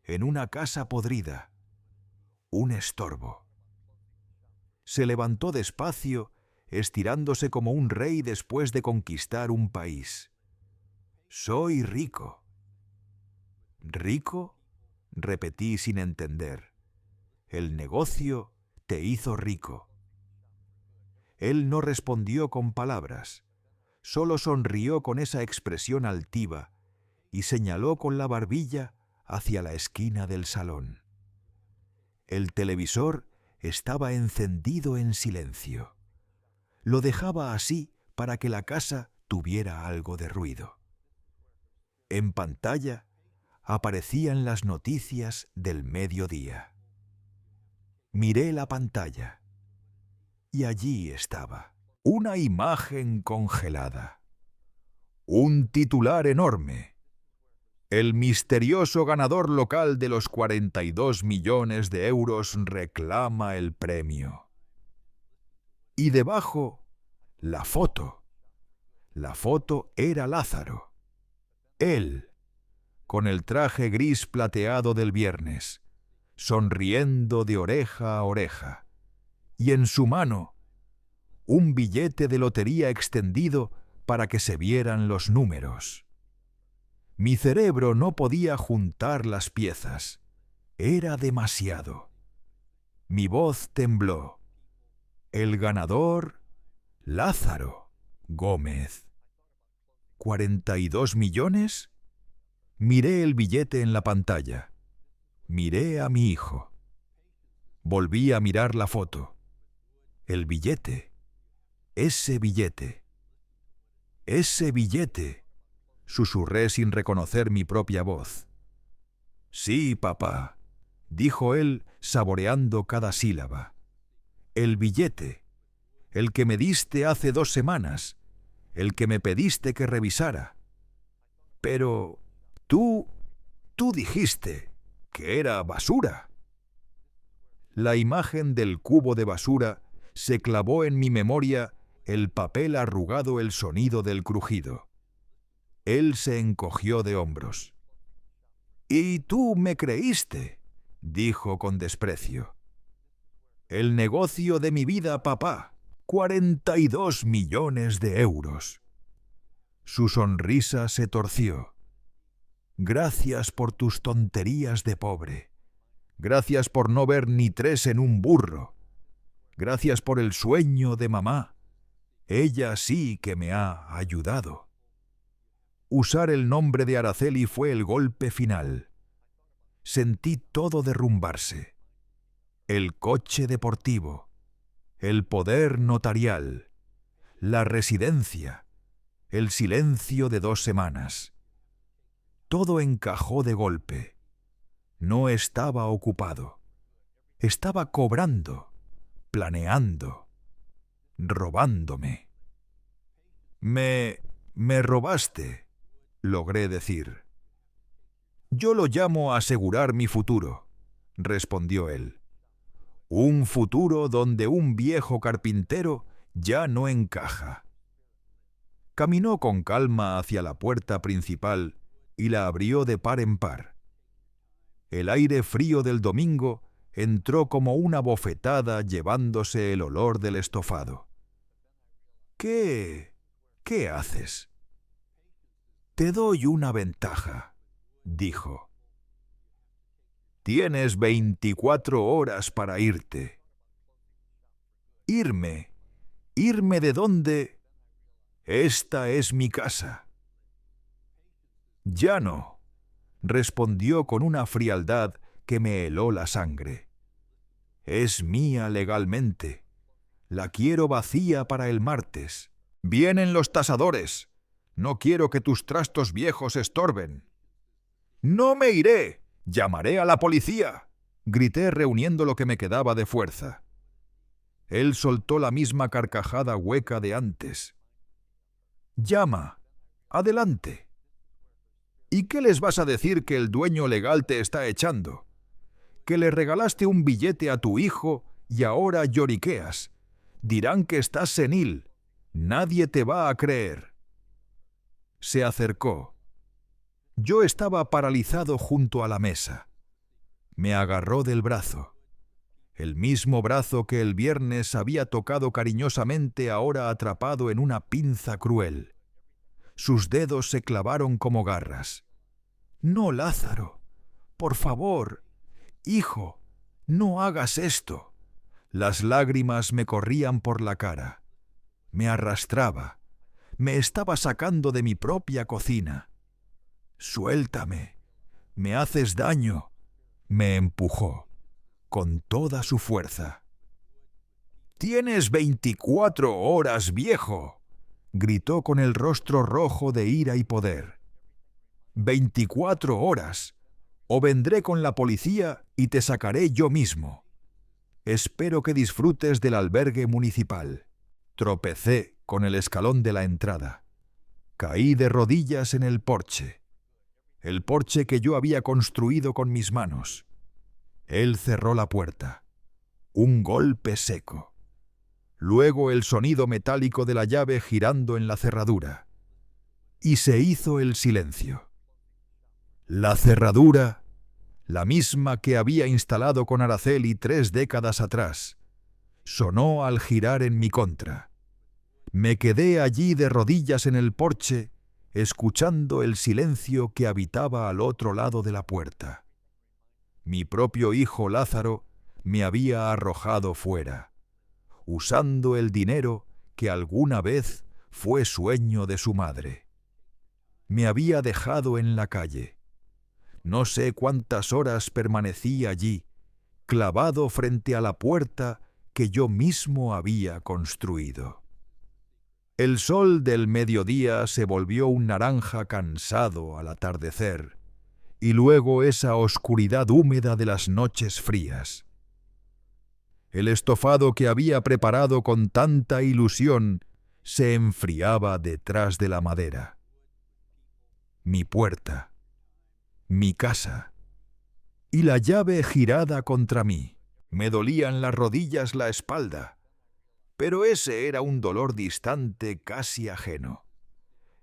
en una casa podrida, un estorbo. Se levantó despacio, estirándose como un rey después de conquistar un país. Soy rico. ¿Rico? Repetí sin entender. El negocio te hizo rico. Él no respondió con palabras, solo sonrió con esa expresión altiva y señaló con la barbilla hacia la esquina del salón. El televisor estaba encendido en silencio. Lo dejaba así para que la casa tuviera algo de ruido. En pantalla aparecían las noticias del mediodía. Miré la pantalla y allí estaba, una imagen congelada. Un titular enorme. El misterioso ganador local de los 42 millones de euros reclama el premio. Y debajo, la foto. La foto era Lázaro. Él, con el traje gris plateado del viernes, sonriendo de oreja a oreja, y en su mano, un billete de lotería extendido para que se vieran los números. Mi cerebro no podía juntar las piezas. Era demasiado. Mi voz tembló. El ganador, Lázaro Gómez. ¿42 millones? Miré el billete en la pantalla. Miré a mi hijo. Volví a mirar la foto. El billete. Ese billete. Ese billete. Susurré sin reconocer mi propia voz. Sí, papá, dijo él saboreando cada sílaba. El billete, el que me diste hace 2 semanas, el que me pediste que revisara. Pero tú dijiste que era basura. La imagen del cubo de basura se clavó en mi memoria, el papel arrugado, el sonido del crujido. Él se encogió de hombros. «Y tú me creíste», dijo con desprecio. «El negocio de mi vida, papá, 42 millones de euros». Su sonrisa se torció. «Gracias por tus tonterías de pobre. Gracias por no ver ni 3 en un burro. Gracias por el sueño de mamá. Ella sí que me ha ayudado». Usar el nombre de Araceli fue el golpe final. Sentí todo derrumbarse. El coche deportivo, el poder notarial, la residencia, el silencio de 2 semanas. Todo encajó de golpe. No estaba ocupado. Estaba cobrando, planeando, robándome. Me robaste, logré decir. Yo lo llamo asegurar mi futuro, respondió él. Un futuro donde un viejo carpintero ya no encaja. Caminó con calma hacia la puerta principal y la abrió de par en par. El aire frío del domingo entró como una bofetada llevándose el olor del estofado. ¿Qué haces? Te doy una ventaja, dijo. Tienes 24 horas para irte. ¿Irme? ¿Irme de dónde? Esta es mi casa. Ya no, respondió con una frialdad que me heló la sangre. Es mía legalmente. La quiero vacía para el martes. Vienen los tasadores. No quiero que tus trastos viejos estorben. ¡No me iré! ¡Llamaré a la policía!, grité reuniendo lo que me quedaba de fuerza. Él soltó la misma carcajada hueca de antes. Llama. Adelante. ¿Y qué les vas a decir que el dueño legal te está echando? Que le regalaste un billete a tu hijo y ahora lloriqueas. Dirán que estás senil. Nadie te va a creer. Se acercó. Yo estaba paralizado junto a la mesa. Me agarró del brazo. El mismo brazo que el viernes había tocado cariñosamente, ahora atrapado en una pinza cruel. Sus dedos se clavaron como garras. No, Lázaro. Por favor. Hijo, no hagas esto. Las lágrimas me corrían por la cara. Me arrastraba. Me estaba sacando de mi propia cocina. Suéltame. Me haces daño. Me empujó con toda su fuerza. «Tienes 24 horas, viejo», gritó con el rostro rojo de ira y poder. 24 horas, o vendré con la policía y te sacaré yo mismo. Espero que disfrutes del albergue municipal. Tropecé con el escalón de la entrada. Caí de rodillas en el porche que yo había construido con mis manos. Él cerró la puerta. Un golpe seco. Luego el sonido metálico de la llave girando en la cerradura. Y se hizo el silencio. La cerradura, la misma que había instalado con Araceli 3 décadas atrás, sonó al girar en mi contra. Me quedé allí de rodillas en el porche, escuchando el silencio que habitaba al otro lado de la puerta. Mi propio hijo Lázaro me había arrojado fuera, usando el dinero que alguna vez fue sueño de su madre. Me había dejado en la calle. No sé cuántas horas permanecí allí, clavado frente a la puerta que yo mismo había construido. El sol del mediodía se volvió un naranja cansado al atardecer, y luego esa oscuridad húmeda de las noches frías. El estofado que había preparado con tanta ilusión se enfriaba detrás de la madera. Mi puerta, mi casa, y la llave girada contra mí. Me dolían las rodillas, la espalda, pero ese era un dolor distante, casi ajeno.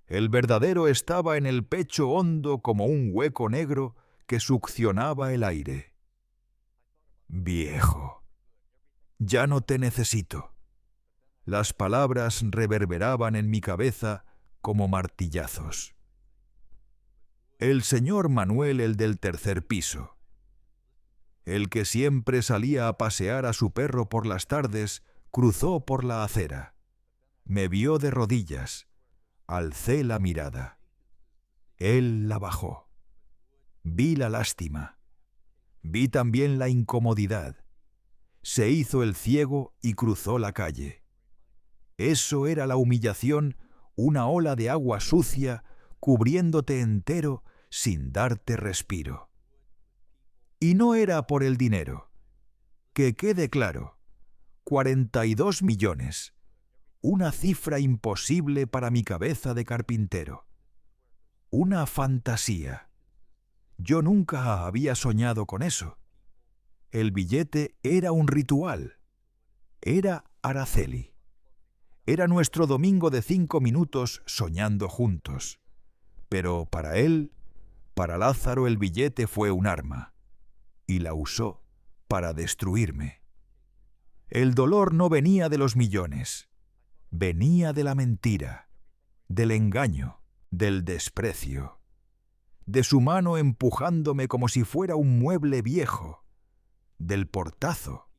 El verdadero estaba en el pecho hondo como un hueco negro que succionaba el aire. Viejo, ya no te necesito. Las palabras reverberaban en mi cabeza como martillazos. El señor Manuel, el del tercer piso, el que siempre salía a pasear a su perro por las tardes, cruzó por la acera. Me vio de rodillas. Alcé la mirada. Él la bajó. Vi la lástima. Vi también la incomodidad. Se hizo el ciego y cruzó la calle. Eso era la humillación, una ola de agua sucia cubriéndote entero sin darte respiro. Y no era por el dinero. Que quede claro, 42 millones. Una cifra imposible para mi cabeza de carpintero. Una fantasía. Yo nunca había soñado con eso. El billete era un ritual. Era Araceli. Era nuestro domingo de 5 minutos soñando juntos. Pero para él, para Lázaro, el billete fue un arma. Y la usó para destruirme. El dolor no venía de los millones. Venía de la mentira, del engaño, del desprecio, de su mano empujándome como si fuera un mueble viejo, del portazo,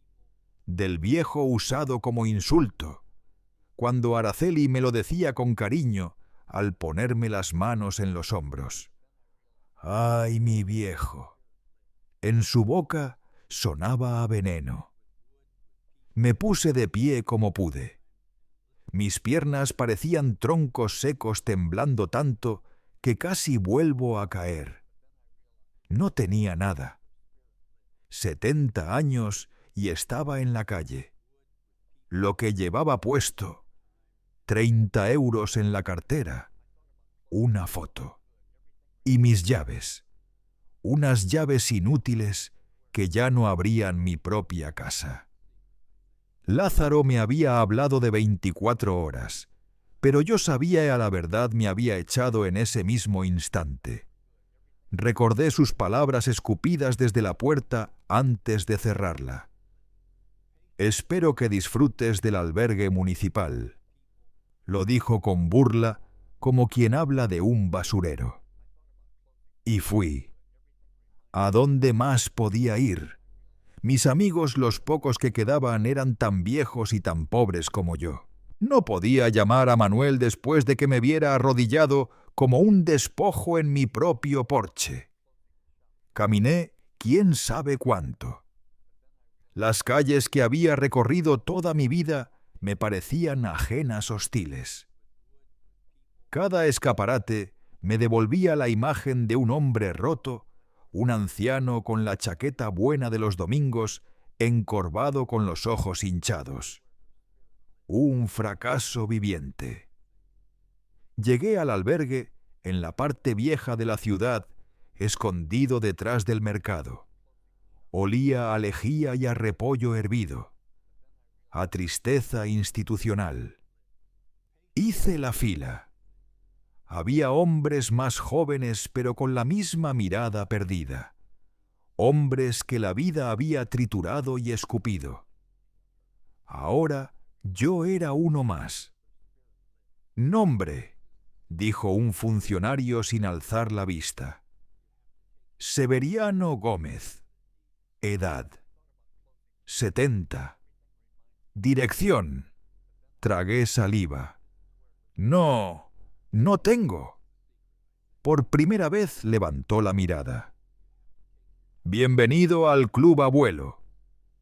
del viejo usado como insulto, cuando Araceli me lo decía con cariño al ponerme las manos en los hombros. ¡Ay, mi viejo! En su boca sonaba a veneno. Me puse de pie como pude. Mis piernas parecían troncos secos temblando tanto que casi vuelvo a caer. No tenía nada. 70 años y estaba en la calle. Lo que llevaba puesto, 30 euros en la cartera, una foto. Y mis llaves, unas llaves inútiles que ya no abrían mi propia casa. Lázaro me había hablado de 24 horas, pero yo sabía a la verdad me había echado en ese mismo instante. Recordé sus palabras escupidas desde la puerta antes de cerrarla. Espero que disfrutes del albergue municipal. Lo dijo con burla, como quien habla de un basurero. Y fui. ¿A dónde más podía ir? Mis amigos, los pocos que quedaban, eran tan viejos y tan pobres como yo. No podía llamar a Manuel después de que me viera arrodillado como un despojo en mi propio porche. Caminé quién sabe cuánto. Las calles que había recorrido toda mi vida me parecían ajenas hostiles. Cada escaparate me devolvía la imagen de un hombre roto, un anciano con la chaqueta buena de los domingos, encorvado con los ojos hinchados. Un fracaso viviente. Llegué al albergue en la parte vieja de la ciudad, escondido detrás del mercado. Olía a lejía y a repollo hervido, a tristeza institucional. Hice la fila. Había hombres más jóvenes pero con la misma mirada perdida. Hombres que la vida había triturado y escupido. Ahora yo era uno más. «Nombre», dijo un funcionario sin alzar la vista. «Severiano Gómez. Edad. 70. Dirección». Tragué saliva. «No, no tengo». Por primera vez levantó la mirada. «Bienvenido al Club Abuelo.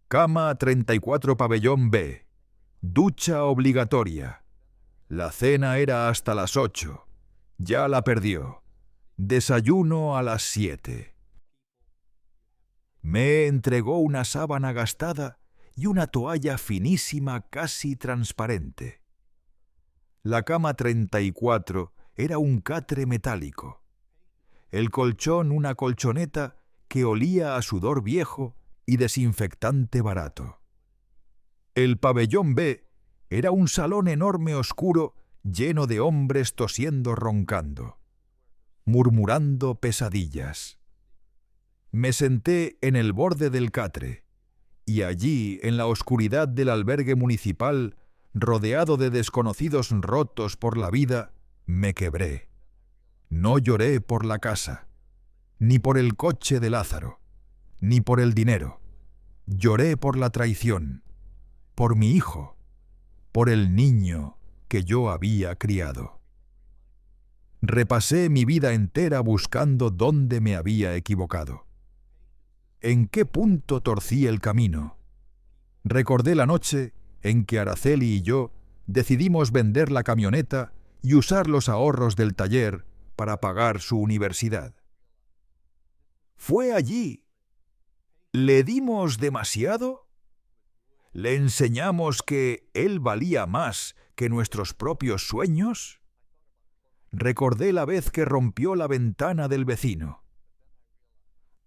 Cama 34 pabellón B. Ducha obligatoria. La cena era hasta las 8. Ya la perdió. Desayuno a las 7. Me entregó una sábana gastada y una toalla finísima casi transparente. La cama 34 era un catre metálico. El colchón una colchoneta que olía a sudor viejo y desinfectante barato. El pabellón B era un salón enorme oscuro lleno de hombres tosiendo roncando, murmurando pesadillas. Me senté en el borde del catre y allí, en la oscuridad del albergue municipal, rodeado de desconocidos rotos por la vida, me quebré. No lloré por la casa, ni por el coche de Lázaro, ni por el dinero. Lloré por la traición, por mi hijo, por el niño que yo había criado. Repasé mi vida entera buscando dónde me había equivocado. ¿En qué punto torcí el camino? Recordé la noche en que Araceli y yo decidimos vender la camioneta y usar los ahorros del taller para pagar su universidad. Fue allí. ¿Le dimos demasiado? ¿Le enseñamos que él valía más que nuestros propios sueños? Recordé la vez que rompió la ventana del vecino.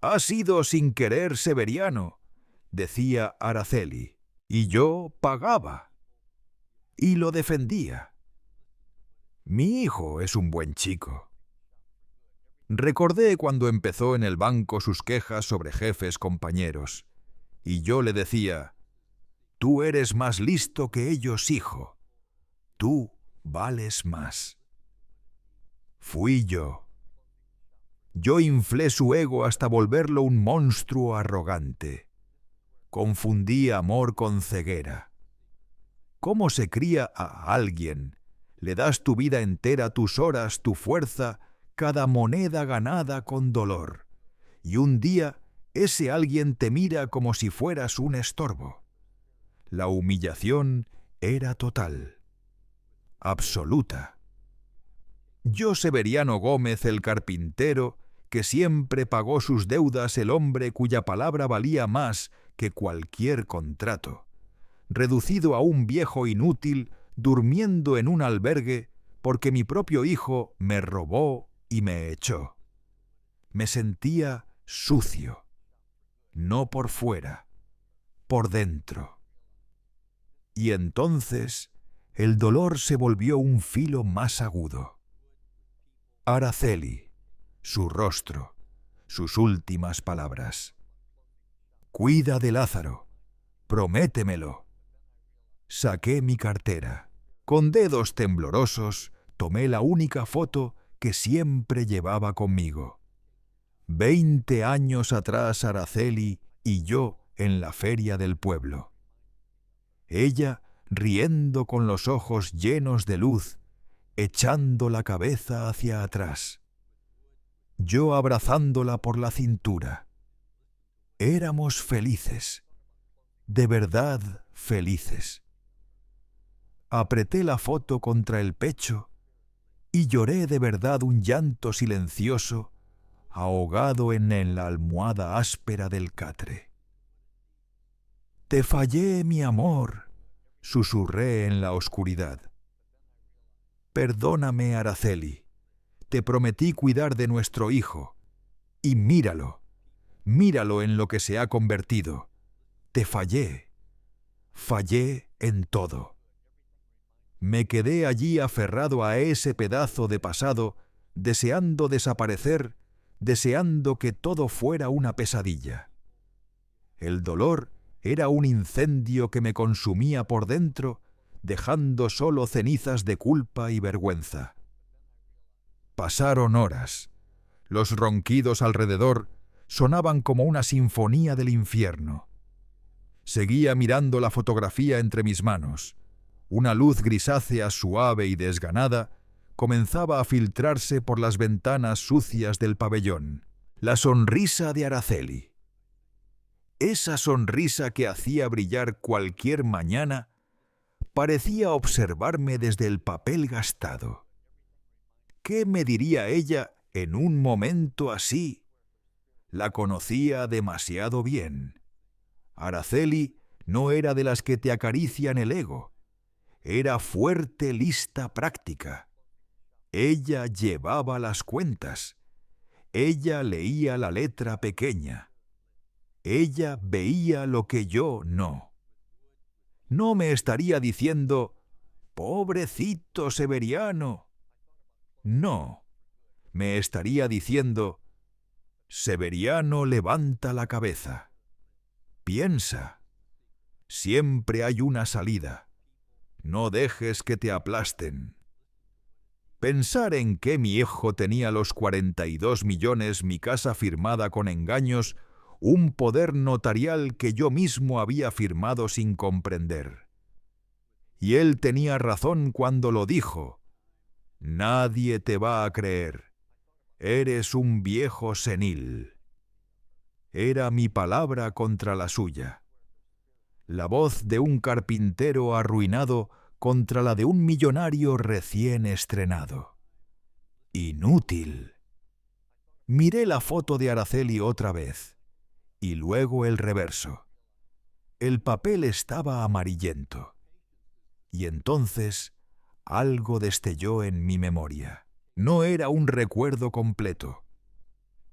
«Ha sido sin querer, Severiano», decía Araceli, y yo pagaba. Y lo defendía. Mi hijo es un buen chico. Recordé cuando empezó en el banco sus quejas sobre jefes compañeros, y yo le decía: «Tú eres más listo que ellos, hijo. Tú vales más». Fui yo. Yo inflé su ego hasta volverlo un monstruo arrogante. Confundí amor con ceguera. ¿Cómo se cría a alguien? Le das tu vida entera, tus horas, tu fuerza, cada moneda ganada con dolor. Y un día ese alguien te mira como si fueras un estorbo. La humillación era total, absoluta. Yo, Severiano Gómez, el carpintero, que siempre pagó sus deudas, el hombre cuya palabra valía más que cualquier contrato, reducido a un viejo inútil, durmiendo en un albergue porque mi propio hijo me robó y me echó. Me sentía sucio, no por fuera, por dentro. Y entonces el dolor se volvió un filo más agudo. Araceli, su rostro, sus últimas palabras. Cuida de Lázaro, prométemelo. Saqué mi cartera. Con dedos temblorosos tomé la única foto que siempre llevaba conmigo. 20 años atrás Araceli y yo en la feria del pueblo. Ella riendo con los ojos llenos de luz, echando la cabeza hacia atrás. Yo abrazándola por la cintura. Éramos felices, de verdad felices. Apreté la foto contra el pecho y lloré de verdad un llanto silencioso, ahogado en la almohada áspera del catre. «Te fallé, mi amor», susurré en la oscuridad. «Perdóname, Araceli, te prometí cuidar de nuestro hijo, y míralo, míralo en lo que se ha convertido. Te fallé, fallé en todo». Me quedé allí aferrado a ese pedazo de pasado, deseando desaparecer, deseando que todo fuera una pesadilla. El dolor era un incendio que me consumía por dentro, dejando solo cenizas de culpa y vergüenza. Pasaron horas. Los ronquidos alrededor sonaban como una sinfonía del infierno. Seguía mirando la fotografía entre mis manos. Una luz grisácea suave y desganada comenzaba a filtrarse por las ventanas sucias del pabellón. La sonrisa de Araceli. Esa sonrisa que hacía brillar cualquier mañana parecía observarme desde el papel gastado. ¿Qué me diría ella en un momento así? La conocía demasiado bien. Araceli no era de las que te acarician el ego. Era fuerte, lista, práctica. Ella llevaba las cuentas. Ella leía la letra pequeña. Ella veía lo que yo no. No me estaría diciendo, «Pobrecito Severiano». No, me estaría diciendo, «Severiano, levanta la cabeza. Piensa. Siempre hay una salida. No dejes que te aplasten». Pensar en que mi hijo tenía los 42 millones, mi casa firmada con engaños, un poder notarial que yo mismo había firmado sin comprender. Y él tenía razón cuando lo dijo. Nadie te va a creer. Eres un viejo senil. Era mi palabra contra la suya. La voz de un carpintero arruinado contra la de un millonario recién estrenado. Inútil. Miré la foto de Araceli otra vez, y luego el reverso. El papel estaba amarillento. Y entonces algo destelló en mi memoria. No era un recuerdo completo.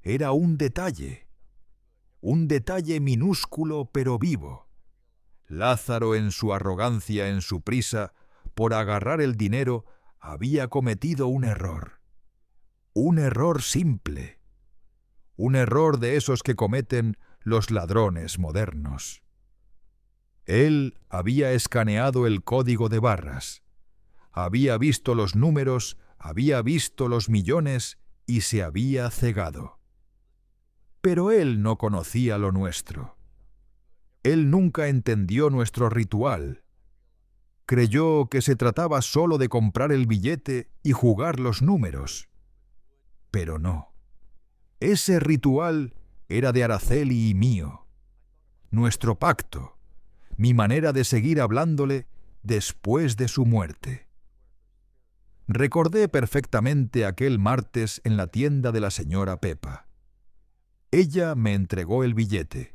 Era un detalle minúsculo pero vivo. Lázaro, en su arrogancia, en su prisa, por agarrar el dinero, había cometido un error. Un error simple. Un error de esos que cometen los ladrones modernos. Él había escaneado el código de barras. Había visto los números Había visto los millones y se había cegado. Pero él no conocía lo nuestro. Él nunca entendió nuestro ritual. Creyó que se trataba solo de comprar el billete y jugar los números. Pero no. Ese ritual era de Araceli y mío. Nuestro pacto, mi manera de seguir hablándole después de su muerte. Recordé perfectamente aquel martes en la tienda de la señora Pepa. Ella me entregó el billete.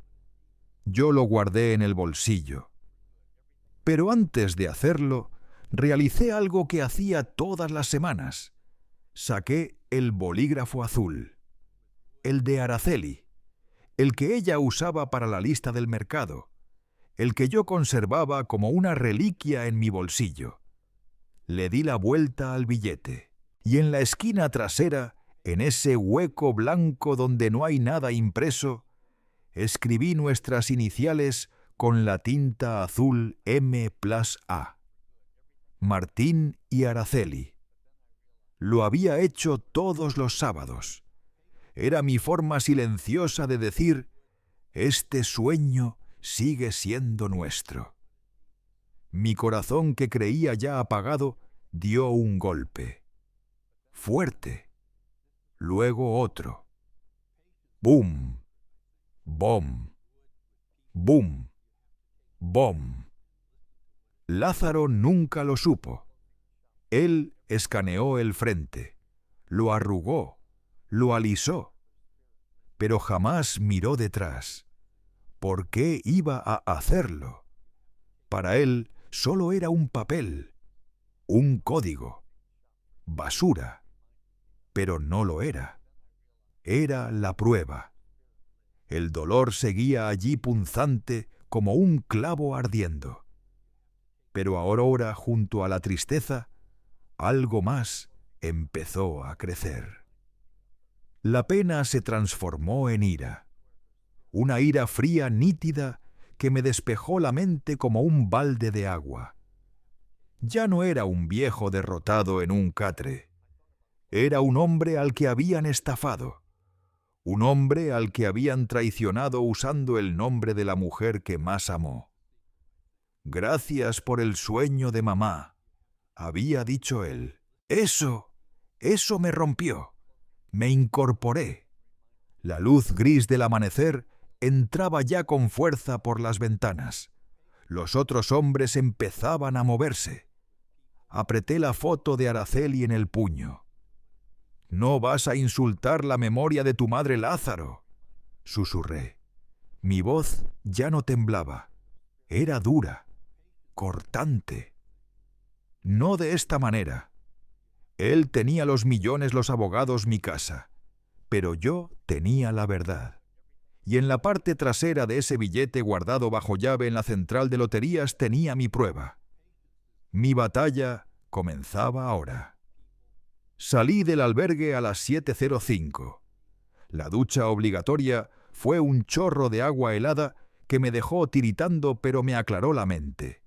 Yo lo guardé en el bolsillo. Pero antes de hacerlo, realicé algo que hacía todas las semanas. Saqué el bolígrafo azul, el de Araceli, el que ella usaba para la lista del mercado, el que yo conservaba como una reliquia en mi bolsillo. Le di la vuelta al billete, y en la esquina trasera, en ese hueco blanco donde no hay nada impreso, escribí nuestras iniciales con la tinta azul M+A. Martín y Araceli. Lo había hecho todos los sábados. Era mi forma silenciosa de decir: este sueño sigue siendo nuestro. Mi corazón, que creía ya apagado, dio un golpe. Fuerte. Luego otro. ¡Bum! ¡Bom! ¡Bum! ¡Bom! Lázaro nunca lo supo. Él escaneó el frente, lo arrugó, lo alisó, pero jamás miró detrás. ¿Por qué iba a hacerlo? Para él solo era un papel, un código, basura, pero no lo era. Era la prueba. El dolor seguía allí punzante como un clavo ardiendo. Pero ahora, junto a la tristeza, algo más empezó a crecer. La pena se transformó en ira. Una ira fría, nítida, que me despejó la mente como un balde de agua. Ya no era un viejo derrotado en un catre. Era un hombre al que habían estafado. Un hombre al que habían traicionado usando el nombre de la mujer que más amó. Gracias por el sueño de mamá, había dicho él. Eso me rompió. Me incorporé. La luz gris del amanecer entraba ya con fuerza por las ventanas. Los otros hombres empezaban a moverse. Apreté la foto de Araceli en el puño. «No vas a insultar la memoria de tu madre, Lázaro», susurré. Mi voz ya no temblaba. Era dura, cortante. No de esta manera. Él tenía los millones, los abogados, mi casa. Pero yo tenía la verdad. Y en la parte trasera de ese billete guardado bajo llave en la central de loterías tenía mi prueba. Mi batalla comenzaba ahora. Salí del albergue a las 7:05. La ducha obligatoria fue un chorro de agua helada que me dejó tiritando, pero me aclaró la mente.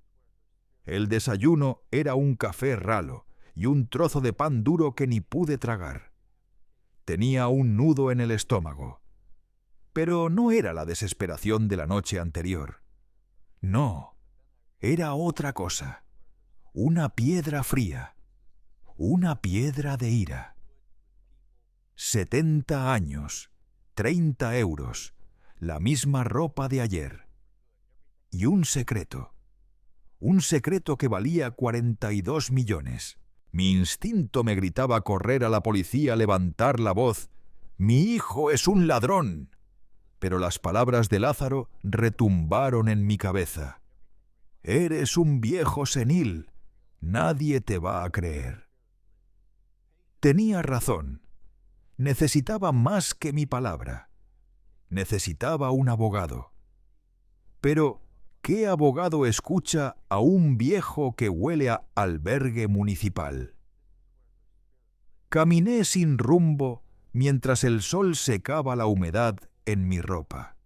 El desayuno era un café ralo y un trozo de pan duro que ni pude tragar. Tenía un nudo en el estómago. Pero no era la desesperación de la noche anterior. No, era otra cosa. Una piedra fría. Una piedra de ira. 70 años, 30 euros, la misma ropa de ayer. Y un secreto que valía 42 millones. Mi instinto me gritaba correr a la policía, levantar la voz. «¡Mi hijo es un ladrón!» Pero las palabras de Lázaro retumbaron en mi cabeza. «Eres un viejo senil. Nadie te va a creer». Tenía razón. Necesitaba más que mi palabra. Necesitaba un abogado. Pero, ¿qué abogado escucha a un viejo que huele a albergue municipal? Caminé sin rumbo mientras el sol secaba la humedad en mi ropa.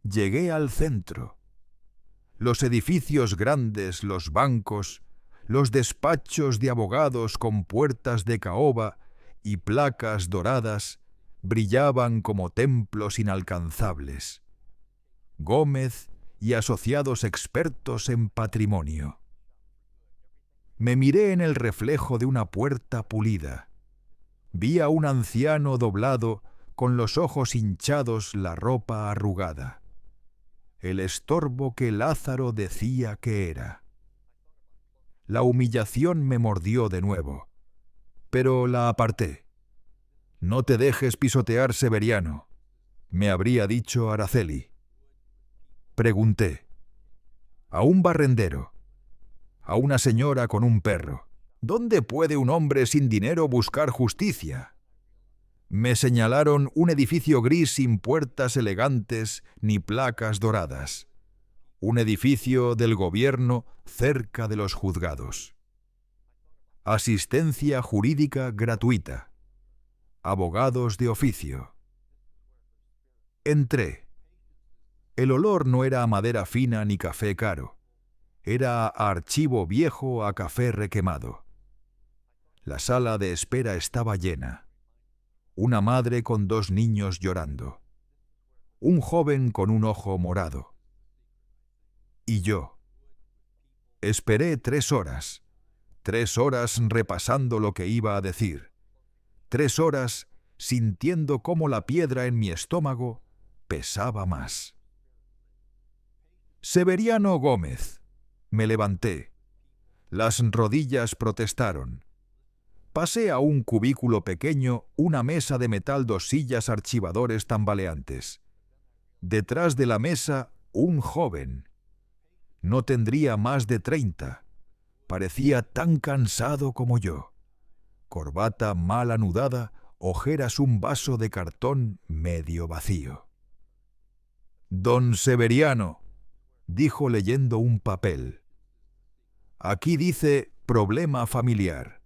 Llegué al centro. Los edificios grandes, los bancos, los despachos de abogados con puertas de caoba y placas doradas brillaban como templos inalcanzables. Gómez y asociados expertos en patrimonio. Me miré en el reflejo de una puerta pulida. Vi a un anciano doblado, con los ojos hinchados, la ropa arrugada. El estorbo que Lázaro decía que era. La humillación me mordió de nuevo, pero la aparté. «No te dejes pisotear, Severiano», me habría dicho Araceli. Pregunté. A un barrendero, a una señora con un perro. ¿Dónde puede un hombre sin dinero buscar justicia? Me señalaron un edificio gris sin puertas elegantes ni placas doradas. Un edificio del gobierno cerca de los juzgados. Asistencia jurídica gratuita. Abogados de oficio. Entré. El olor no era a madera fina ni café caro. Era a archivo viejo, a café requemado. La sala de espera estaba llena. Una madre con 2 niños llorando. Un joven con un ojo morado. Y yo. Esperé 3 horas. 3 horas repasando lo que iba a decir. 3 horas sintiendo cómo la piedra en mi estómago pesaba más. Severiano Gómez. Me levanté. Las rodillas protestaron. Pasé a un cubículo pequeño, una mesa de metal, 2 sillas archivadores tambaleantes. Detrás de la mesa, un joven. No tendría más de 30. Parecía tan cansado como yo. Corbata mal anudada, ojeras, un vaso de cartón medio vacío. «Don Severiano», dijo leyendo un papel. «Aquí dice problema familiar.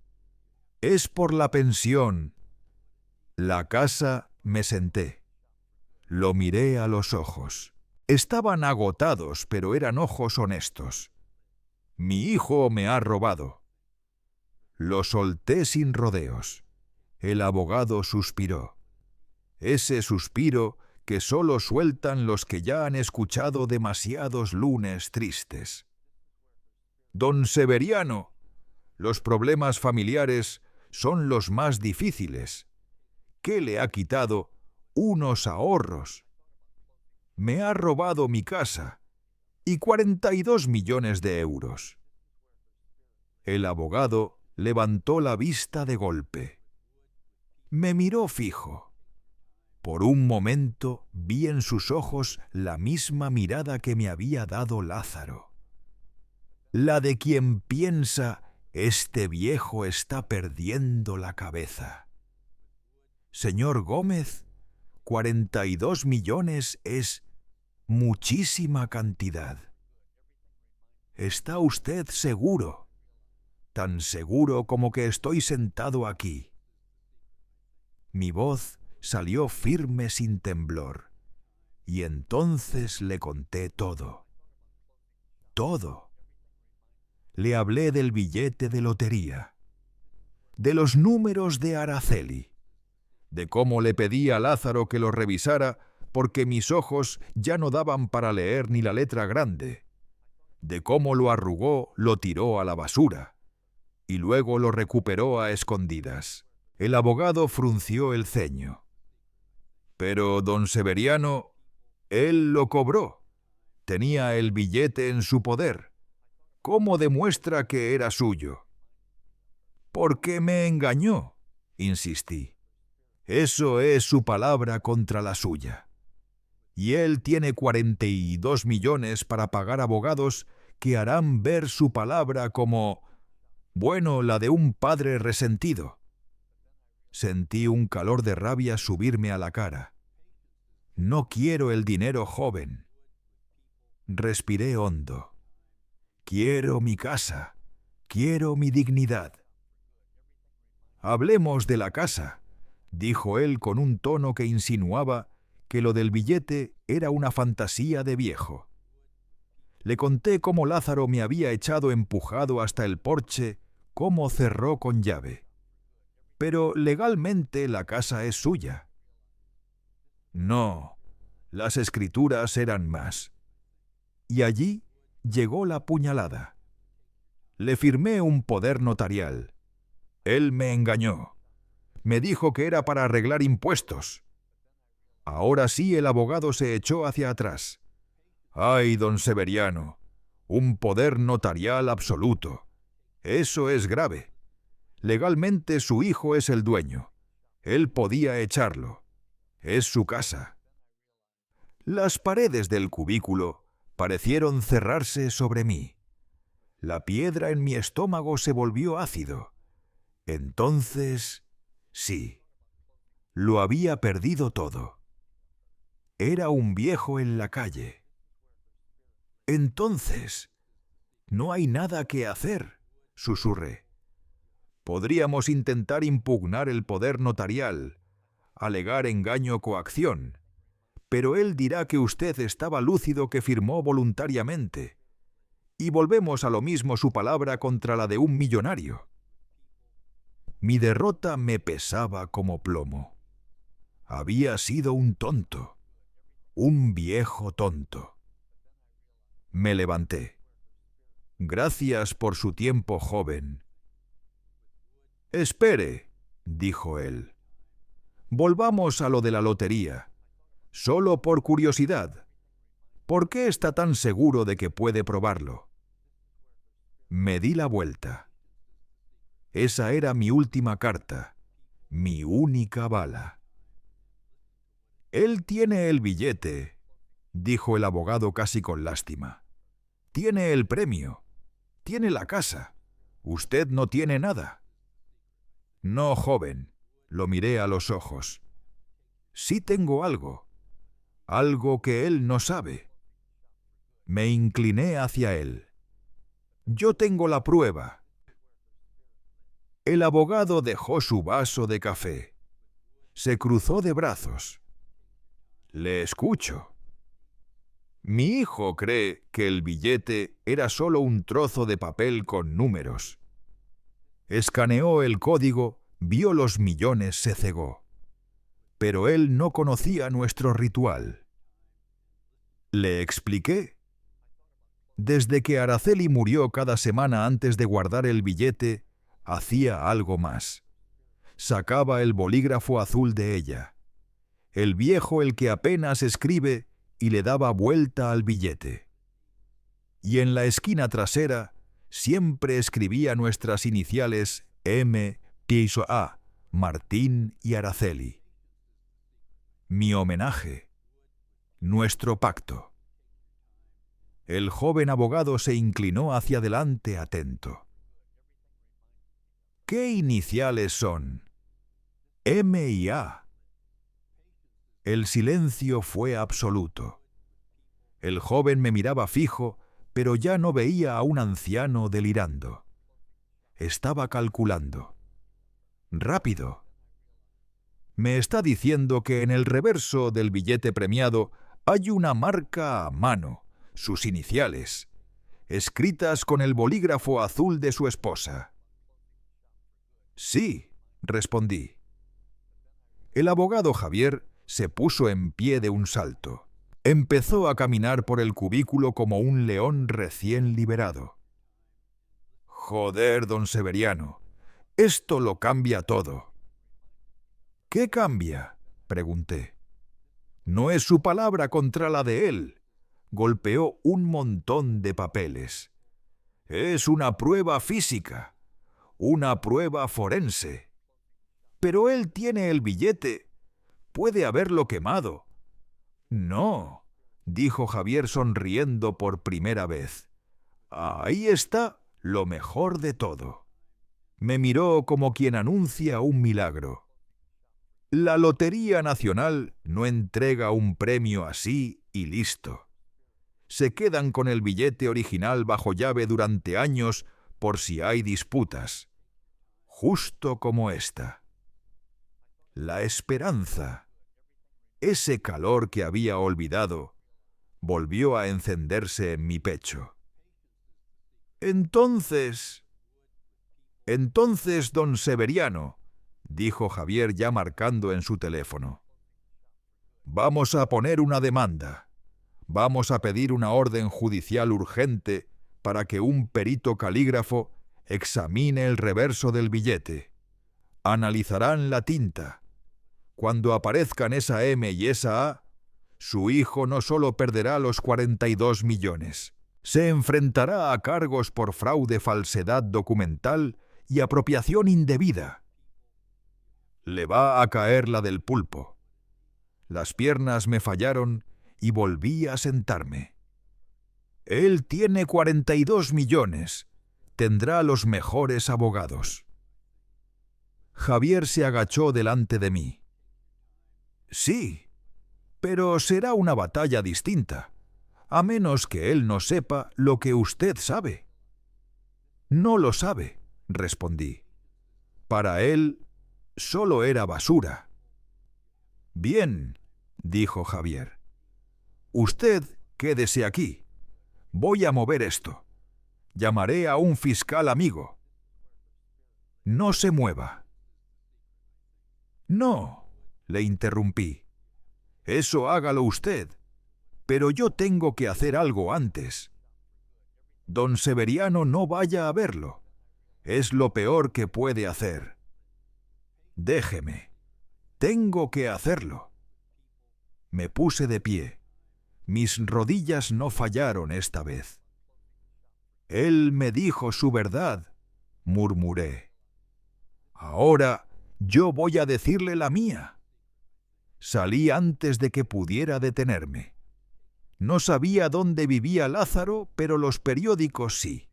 Es por la pensión». La casa. Me senté. Lo miré a los ojos. Estaban agotados, pero eran ojos honestos. «Mi hijo me ha robado». Lo solté sin rodeos. El abogado suspiró. Ese suspiro que solo sueltan los que ya han escuchado demasiados lunes tristes. «Don Severiano, los problemas familiares son los más difíciles. ¿Qué le ha quitado? Unos ahorros. Me ha robado mi casa y 42 millones de euros». El abogado levantó la vista de golpe. Me miró fijo. Por un momento vi en sus ojos la misma mirada que me había dado Lázaro. La de quien piensa: este viejo está perdiendo la cabeza. «Señor Gómez, 42 millones es muchísima cantidad. ¿Está usted seguro? Tan seguro como que estoy sentado aquí». Mi voz salió firme sin temblor, y entonces le conté todo. Todo. Le hablé del billete de lotería, de los números de Araceli, de cómo le pedí a Lázaro que lo revisara porque mis ojos ya no daban para leer ni la letra grande, de cómo lo arrugó, lo tiró a la basura, y luego lo recuperó a escondidas. El abogado frunció el ceño. «Pero, don Severiano, él lo cobró. Tenía el billete en su poder. ¿Cómo demuestra que era suyo?» «Porque me engañó», insistí. «Eso es su palabra contra la suya. Y él tiene 42 millones para pagar abogados que harán ver su palabra como, bueno, la de un padre resentido». Sentí un calor de rabia subirme a la cara. «No quiero el dinero, joven». Respiré hondo. «Quiero mi casa. Quiero mi dignidad». «Hablemos de la casa», dijo él con un tono que insinuaba que lo del billete era una fantasía de viejo. Le conté cómo Lázaro me había echado empujado hasta el porche, cómo cerró con llave. Pero legalmente la casa es suya. No, las escrituras eran más. Y allí llegó la puñalada. Le firmé un poder notarial. Él me engañó. Me dijo que era para arreglar impuestos. Ahora sí el abogado se echó hacia atrás. ¡Ay, don Severiano! Un poder notarial absoluto. Eso es grave. Legalmente su hijo es el dueño. Él podía echarlo. Es su casa. Las paredes del cubículo parecieron cerrarse sobre mí. La piedra en mi estómago se volvió ácido. Entonces, sí, lo había perdido todo. Era un viejo en la calle. Entonces, no hay nada que hacer, susurré. Podríamos intentar impugnar el poder notarial, alegar engaño o coacción, pero él dirá que usted estaba lúcido, que firmó voluntariamente. Y volvemos a lo mismo, su palabra contra la de un millonario. Mi derrota me pesaba como plomo. Había sido un tonto, un viejo tonto. Me levanté. Gracias por su tiempo, joven. Espere, dijo él. Volvamos a lo de la lotería. Solo por curiosidad. ¿Por qué está tan seguro de que puede probarlo? Me di la vuelta. Esa era mi última carta, mi única bala. Él tiene el billete, dijo el abogado casi con lástima. Tiene el premio, tiene la casa. Usted no tiene nada. No, joven, lo miré a los ojos. Sí tengo algo, algo que él no sabe. Me incliné hacia él. Yo tengo la prueba. El abogado dejó su vaso de café. Se cruzó de brazos. Le escucho. Mi hijo cree que el billete era solo un trozo de papel con números. Escaneó el código, vio los millones, se cegó. Pero él no conocía nuestro ritual. Le expliqué. Desde que Araceli murió cada semana antes de guardar el billete, hacía algo más. Sacaba el bolígrafo azul de ella. El viejo, el que apenas escribe, y le daba vuelta al billete. Y en la esquina trasera siempre escribía nuestras iniciales M, piso A, Martín y Araceli. Mi homenaje, nuestro pacto. El joven abogado se inclinó hacia adelante atento. ¿Qué iniciales son? M y A. El silencio fue absoluto. El joven me miraba fijo, pero ya no veía a un anciano delirando. Estaba calculando. Rápido. Me está diciendo que en el reverso del billete premiado hay una marca a mano, sus iniciales, escritas con el bolígrafo azul de su esposa. Sí, respondí. El abogado Javier se puso en pie de un salto. Empezó a caminar por el cubículo como un león recién liberado. Joder, don Severiano, esto lo cambia todo. ¿Qué cambia?, pregunté. No es su palabra contra la de él. Golpeó un montón de papeles. Es una prueba física, una prueba forense. Pero él tiene el billete. Puede haberlo quemado. No, dijo Javier sonriendo por primera vez. Ahí está lo mejor de todo. Me miró como quien anuncia un milagro. La Lotería Nacional no entrega un premio así y listo. Se quedan con el billete original bajo llave durante años por si hay disputas. Justo como esta. La esperanza, ese calor que había olvidado, volvió a encenderse en mi pecho. Entonces, don Severiano, dijo Javier ya marcando en su teléfono. Vamos a poner una demanda. Vamos a pedir una orden judicial urgente para que un perito calígrafo examine el reverso del billete. Analizarán la tinta. Cuando aparezcan esa M y esa A, su hijo no solo perderá los 42 millones, se enfrentará a cargos por fraude, falsedad documental y apropiación indebida. Le va a caer la del pulpo. Las piernas me fallaron y volví a sentarme. Él tiene 42 millones. Tendrá los mejores abogados. Javier se agachó delante de mí. Sí, pero será una batalla distinta, a menos que él no sepa lo que usted sabe. No lo sabe, respondí. Para él, solo era basura. Bien, dijo Javier. Usted quédese aquí. Voy a mover esto. Llamaré a un fiscal amigo. No se mueva. No, le interrumpí. Eso hágalo usted, pero yo tengo que hacer algo antes. Don Severiano no vaya a verlo. Es lo peor que puede hacer. Déjeme. Tengo que hacerlo. Me puse de pie. Mis rodillas no fallaron esta vez. Él me dijo su verdad, murmuré. Ahora yo voy a decirle la mía. Salí antes de que pudiera detenerme. No sabía dónde vivía Lázaro, pero los periódicos sí.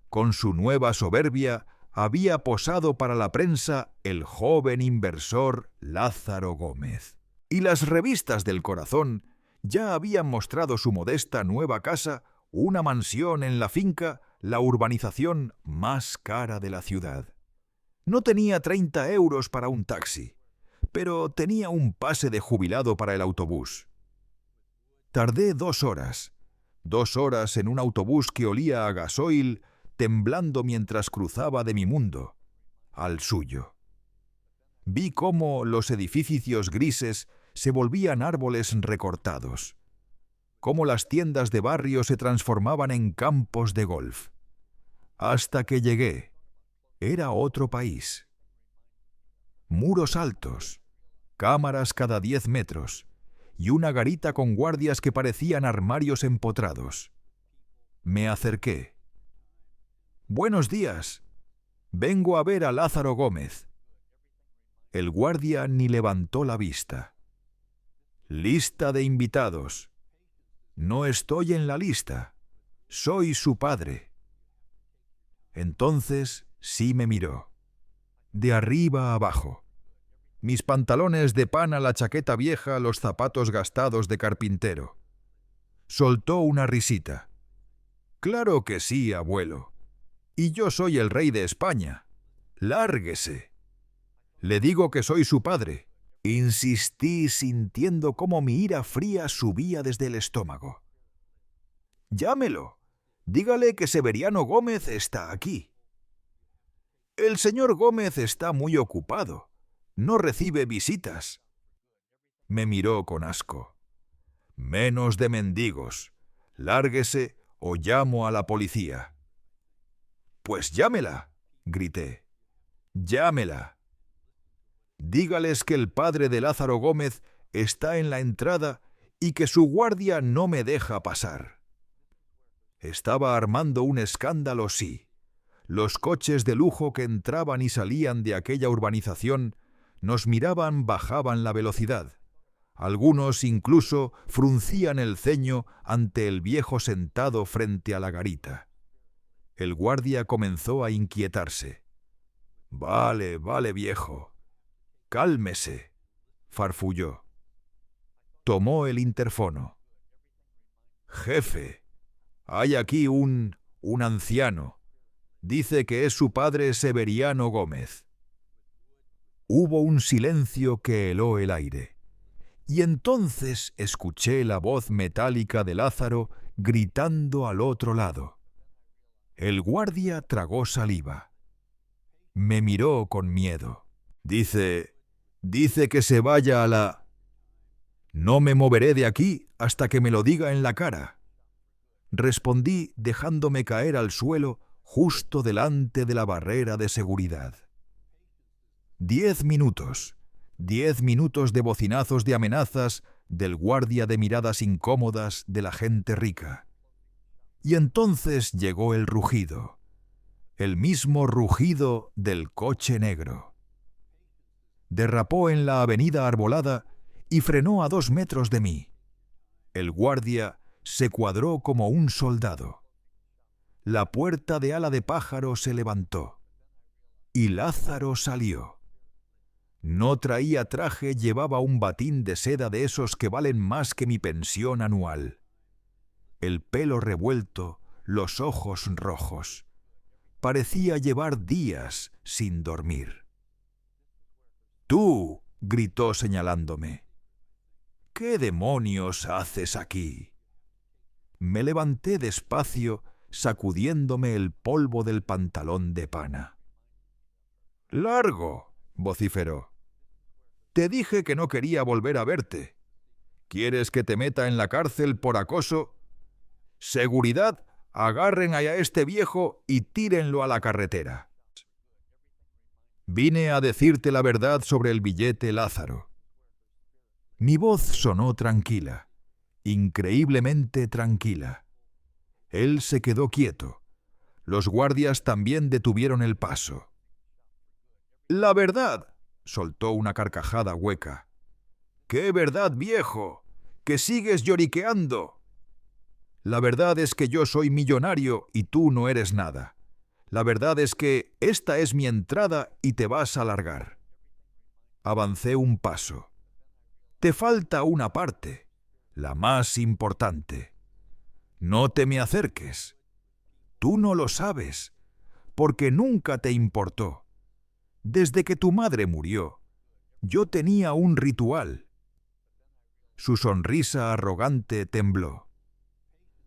Con su nueva soberbia había posado para la prensa el joven inversor Lázaro Gómez. Y las revistas del corazón ya habían mostrado su modesta nueva casa, una mansión en la finca, la urbanización más cara de la ciudad. No tenía 30 euros para un taxi, pero tenía un pase de jubilado para el autobús. Tardé 2 horas. 2 horas en un autobús que olía a gasoil, temblando mientras cruzaba de mi mundo al suyo. Vi cómo los edificios grises se volvían árboles recortados, cómo las tiendas de barrio se transformaban en campos de golf. Hasta que llegué. Era otro país. Muros altos, cámaras cada 10 metros y una garita con guardias que parecían armarios empotrados. Me acerqué. «Buenos días. Vengo a ver a Lázaro Gómez». El guardia ni levantó la vista. «Lista de invitados». «No estoy en la lista. Soy su padre». Entonces sí me miró. De arriba a abajo. Mis pantalones de pana, la chaqueta vieja, los zapatos gastados de carpintero. Soltó una risita. «Claro que sí, abuelo. Y yo soy el rey de España. Lárguese». «Le digo que soy su padre». Insistí sintiendo cómo mi ira fría subía desde el estómago. «Llámelo. Dígale que Severiano Gómez está aquí». «El señor Gómez está muy ocupado. No recibe visitas». Me miró con asco. «Menos de mendigos. Lárguese o llamo a la policía». «Pues llámela», grité. «Llámela. Dígales que el padre de Lázaro Gómez está en la entrada y que su guardia no me deja pasar». Estaba armando un escándalo, sí. Los coches de lujo que entraban y salían de aquella urbanización nos miraban, bajaban la velocidad. Algunos incluso fruncían el ceño ante el viejo sentado frente a la garita. El guardia comenzó a inquietarse. «Vale, viejo. Cálmese», farfulló. Tomó el interfono. «Jefe, hay aquí un anciano. Dice que es su padre Severiano Gómez». Hubo un silencio que heló el aire, Y entonces escuché la voz metálica de Lázaro gritando al otro lado. El guardia tragó saliva. Me miró con miedo. Dice que se vaya a la... No me moveré de aquí hasta que me lo diga en la cara. Respondí dejándome caer al suelo justo delante de la barrera de seguridad. 10 minutos. 10 minutos de bocinazos de amenazas del guardia, de miradas incómodas de la gente rica. Y entonces llegó el rugido. El mismo rugido del coche negro. Derrapó en la avenida arbolada y frenó a 2 metros de mí. El guardia se cuadró como un soldado. La puerta de ala de pájaro se levantó. Y Lázaro salió. No traía traje, llevaba un batín de seda de esos que valen más que mi pensión anual. El pelo revuelto, los ojos rojos. Parecía llevar días sin dormir. ¡Tú!, gritó señalándome. ¿Qué demonios haces aquí? Me levanté despacio, sacudiéndome el polvo del pantalón de pana. ¡Largo!, vociferó. Te dije que no quería volver a verte. ¿Quieres que te meta en la cárcel por acoso? Seguridad, agarren a este viejo y tírenlo a la carretera. Vine a decirte la verdad sobre el billete, Lázaro. Mi voz sonó tranquila, increíblemente tranquila. Él se quedó quieto. Los guardias también detuvieron el paso. «La verdad», soltó una carcajada hueca. «¿Qué verdad, viejo? ¿Que sigues lloriqueando?» «La verdad es que yo soy millonario y tú no eres nada. La verdad es que esta es mi entrada y te vas a largar». Avancé un paso. «Te falta una parte, la más importante. No te me acerques. Tú no lo sabes, porque nunca te importó. Desde que tu madre murió, yo tenía un ritual». Su sonrisa arrogante tembló.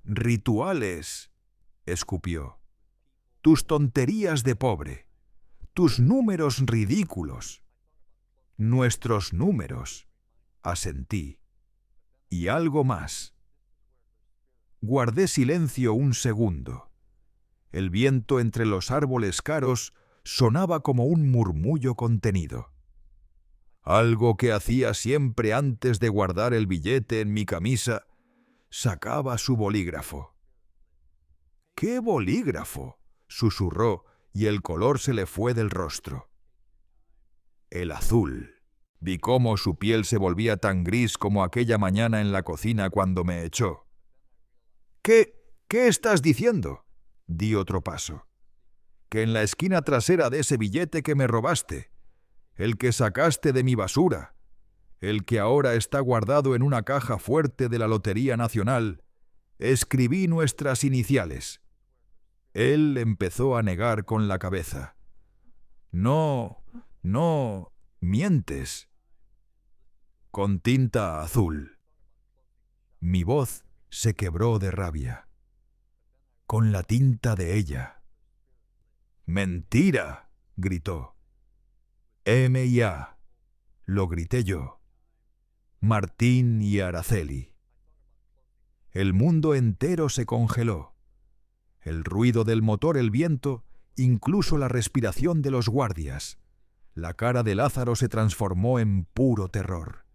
«¿Rituales?», escupió. «Tus tonterías de pobre, tus números ridículos». «Nuestros números», asentí. «Y algo más». Guardé silencio un segundo. El viento entre los árboles caros sonaba como un murmullo contenido. Algo que hacía siempre antes de guardar el billete en mi camisa, sacaba su bolígrafo. «¿Qué bolígrafo?», susurró, y el color se le fue del rostro. «El azul». Vi cómo su piel se volvía tan gris como aquella mañana en la cocina cuando me echó. ¿Qué estás diciendo?», di otro paso. «Que en la esquina trasera de ese billete que me robaste, el que sacaste de mi basura, el que ahora está guardado en una caja fuerte de la Lotería Nacional, escribí nuestras iniciales». Él empezó a negar con la cabeza. «No, mientes». «Con tinta azul». Mi voz se quebró de rabia. «Con la tinta de ella». «¡Mentira!», gritó. «M&A», lo grité yo. «Martín y Araceli». El mundo entero se congeló. El ruido del motor, el viento, incluso la respiración de los guardias. La cara de Lázaro se transformó en puro terror.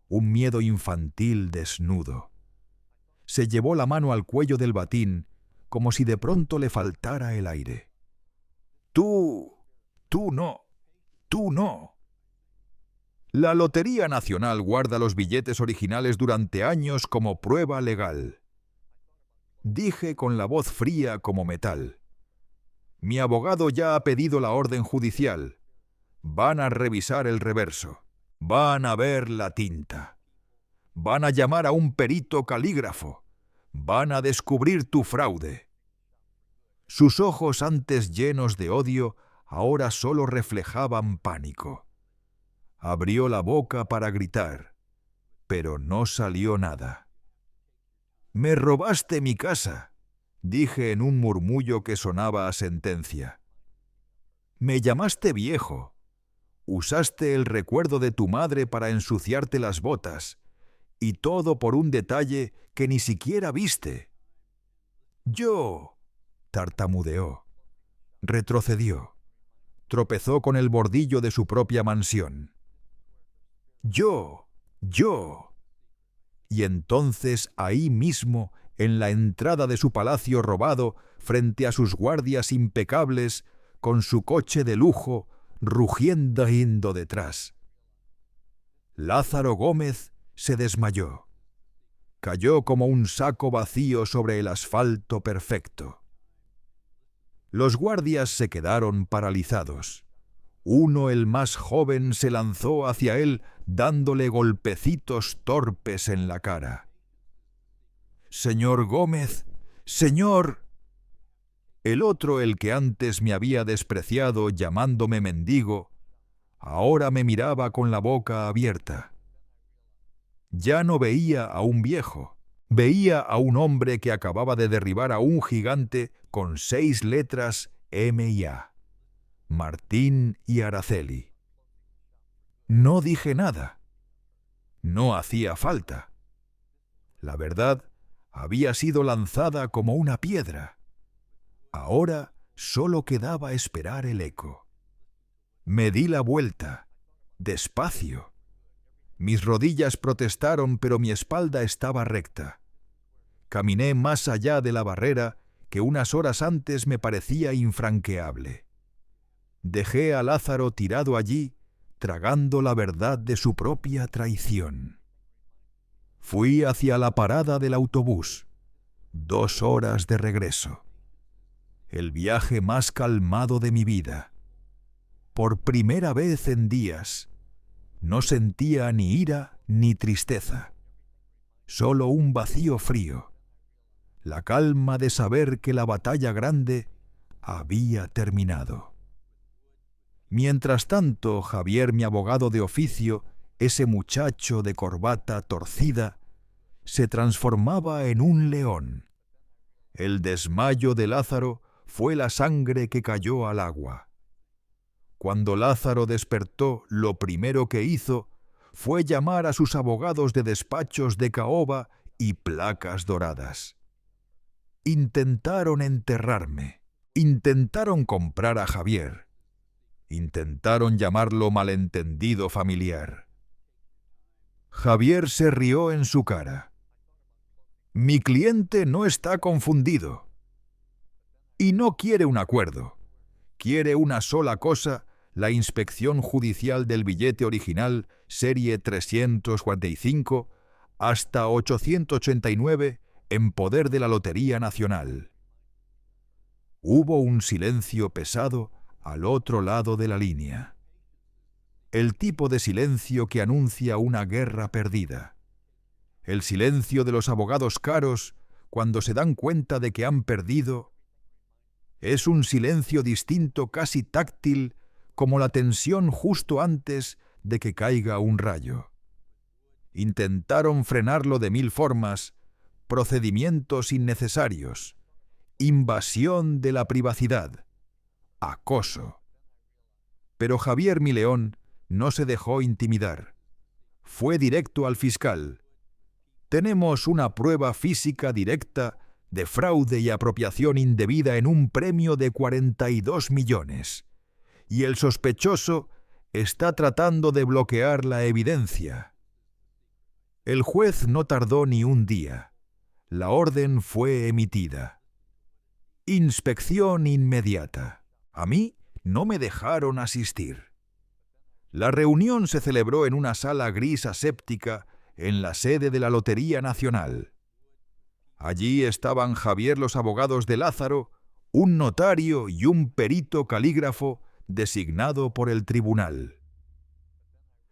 Un miedo infantil desnudo. Se llevó la mano al cuello del batín, como si de pronto le faltara el aire. Tú no. La Lotería Nacional guarda los billetes originales durante años como prueba legal. Dije con la voz fría como metal. Mi abogado ya ha pedido la orden judicial. Van a revisar el reverso. Van a ver la tinta. Van a llamar a un perito calígrafo. Van a descubrir tu fraude. Sus ojos, antes llenos de odio, ahora solo reflejaban pánico. Abrió la boca para gritar. pero no salió nada. «Me robaste mi casa», dije en un murmullo que sonaba a sentencia. «Me llamaste viejo. Usaste el recuerdo de tu madre para ensuciarte las botas, y todo por un detalle que ni siquiera viste». «Yo», tartamudeó, retrocedió, tropezó con el bordillo de su propia mansión. «Yo. Y entonces ahí mismo, en la entrada de su palacio robado, frente a sus guardias impecables, con su coche de lujo, rugiendo detrás. Lázaro Gómez se desmayó. Cayó como un saco vacío sobre el asfalto perfecto. Los guardias se quedaron paralizados. Uno, el más joven, se lanzó hacia él, dándole golpecitos torpes en la cara. «Señor Gómez, señor». El otro, el que antes me había despreciado llamándome mendigo, ahora me miraba con la boca abierta. Ya no veía a un viejo, veía a un hombre que acababa de derribar a un gigante con 6 letras M y A. Martín y Araceli. No dije nada. No hacía falta. La verdad había sido lanzada como una piedra. Ahora solo quedaba esperar el eco. Me di la vuelta, despacio. Mis rodillas protestaron, pero mi espalda estaba recta. Caminé más allá de la barrera que unas horas antes me parecía infranqueable. Dejé a Lázaro tirado allí, tragando la verdad de su propia traición. Fui hacia la parada del autobús. 2 horas de regreso. El viaje más calmado de mi vida. Por primera vez en días, no sentía ni ira ni tristeza. Solo un vacío frío. La calma de saber que la batalla grande había terminado. Mientras tanto, Javier, mi abogado de oficio, ese muchacho de corbata torcida, se transformaba en un león. El desmayo de Lázaro fue la sangre que cayó al agua. Cuando Lázaro despertó, lo primero que hizo fue llamar a sus abogados de despachos de caoba y placas doradas. Intentaron enterrarme, intentaron comprar a Javier. Intentaron llamarlo malentendido familiar. Javier se rió en su cara. «Mi cliente no está confundido. Y no quiere un acuerdo. Quiere una sola cosa, la inspección judicial del billete original, serie 345, hasta 889, en poder de la Lotería Nacional». Hubo un silencio pesado al otro lado de la línea. El tipo de silencio que anuncia una guerra perdida. El silencio de los abogados caros cuando se dan cuenta de que han perdido. Es un silencio distinto, casi táctil, como la tensión justo antes de que caiga un rayo. Intentaron frenarlo de 1000 formas, procedimientos innecesarios, invasión de la privacidad, acoso. Pero Javier, mi león, no se dejó intimidar. Fue directo al fiscal. «Tenemos una prueba física directa de fraude y apropiación indebida en un premio de 42 millones. Y el sospechoso está tratando de bloquear la evidencia». El juez no tardó ni un día. La orden fue emitida. Inspección inmediata. A mí no me dejaron asistir. La reunión se celebró en una sala gris aséptica en la sede de la Lotería Nacional. Allí estaban Javier, los abogados de Lázaro, un notario y un perito calígrafo designado por el tribunal.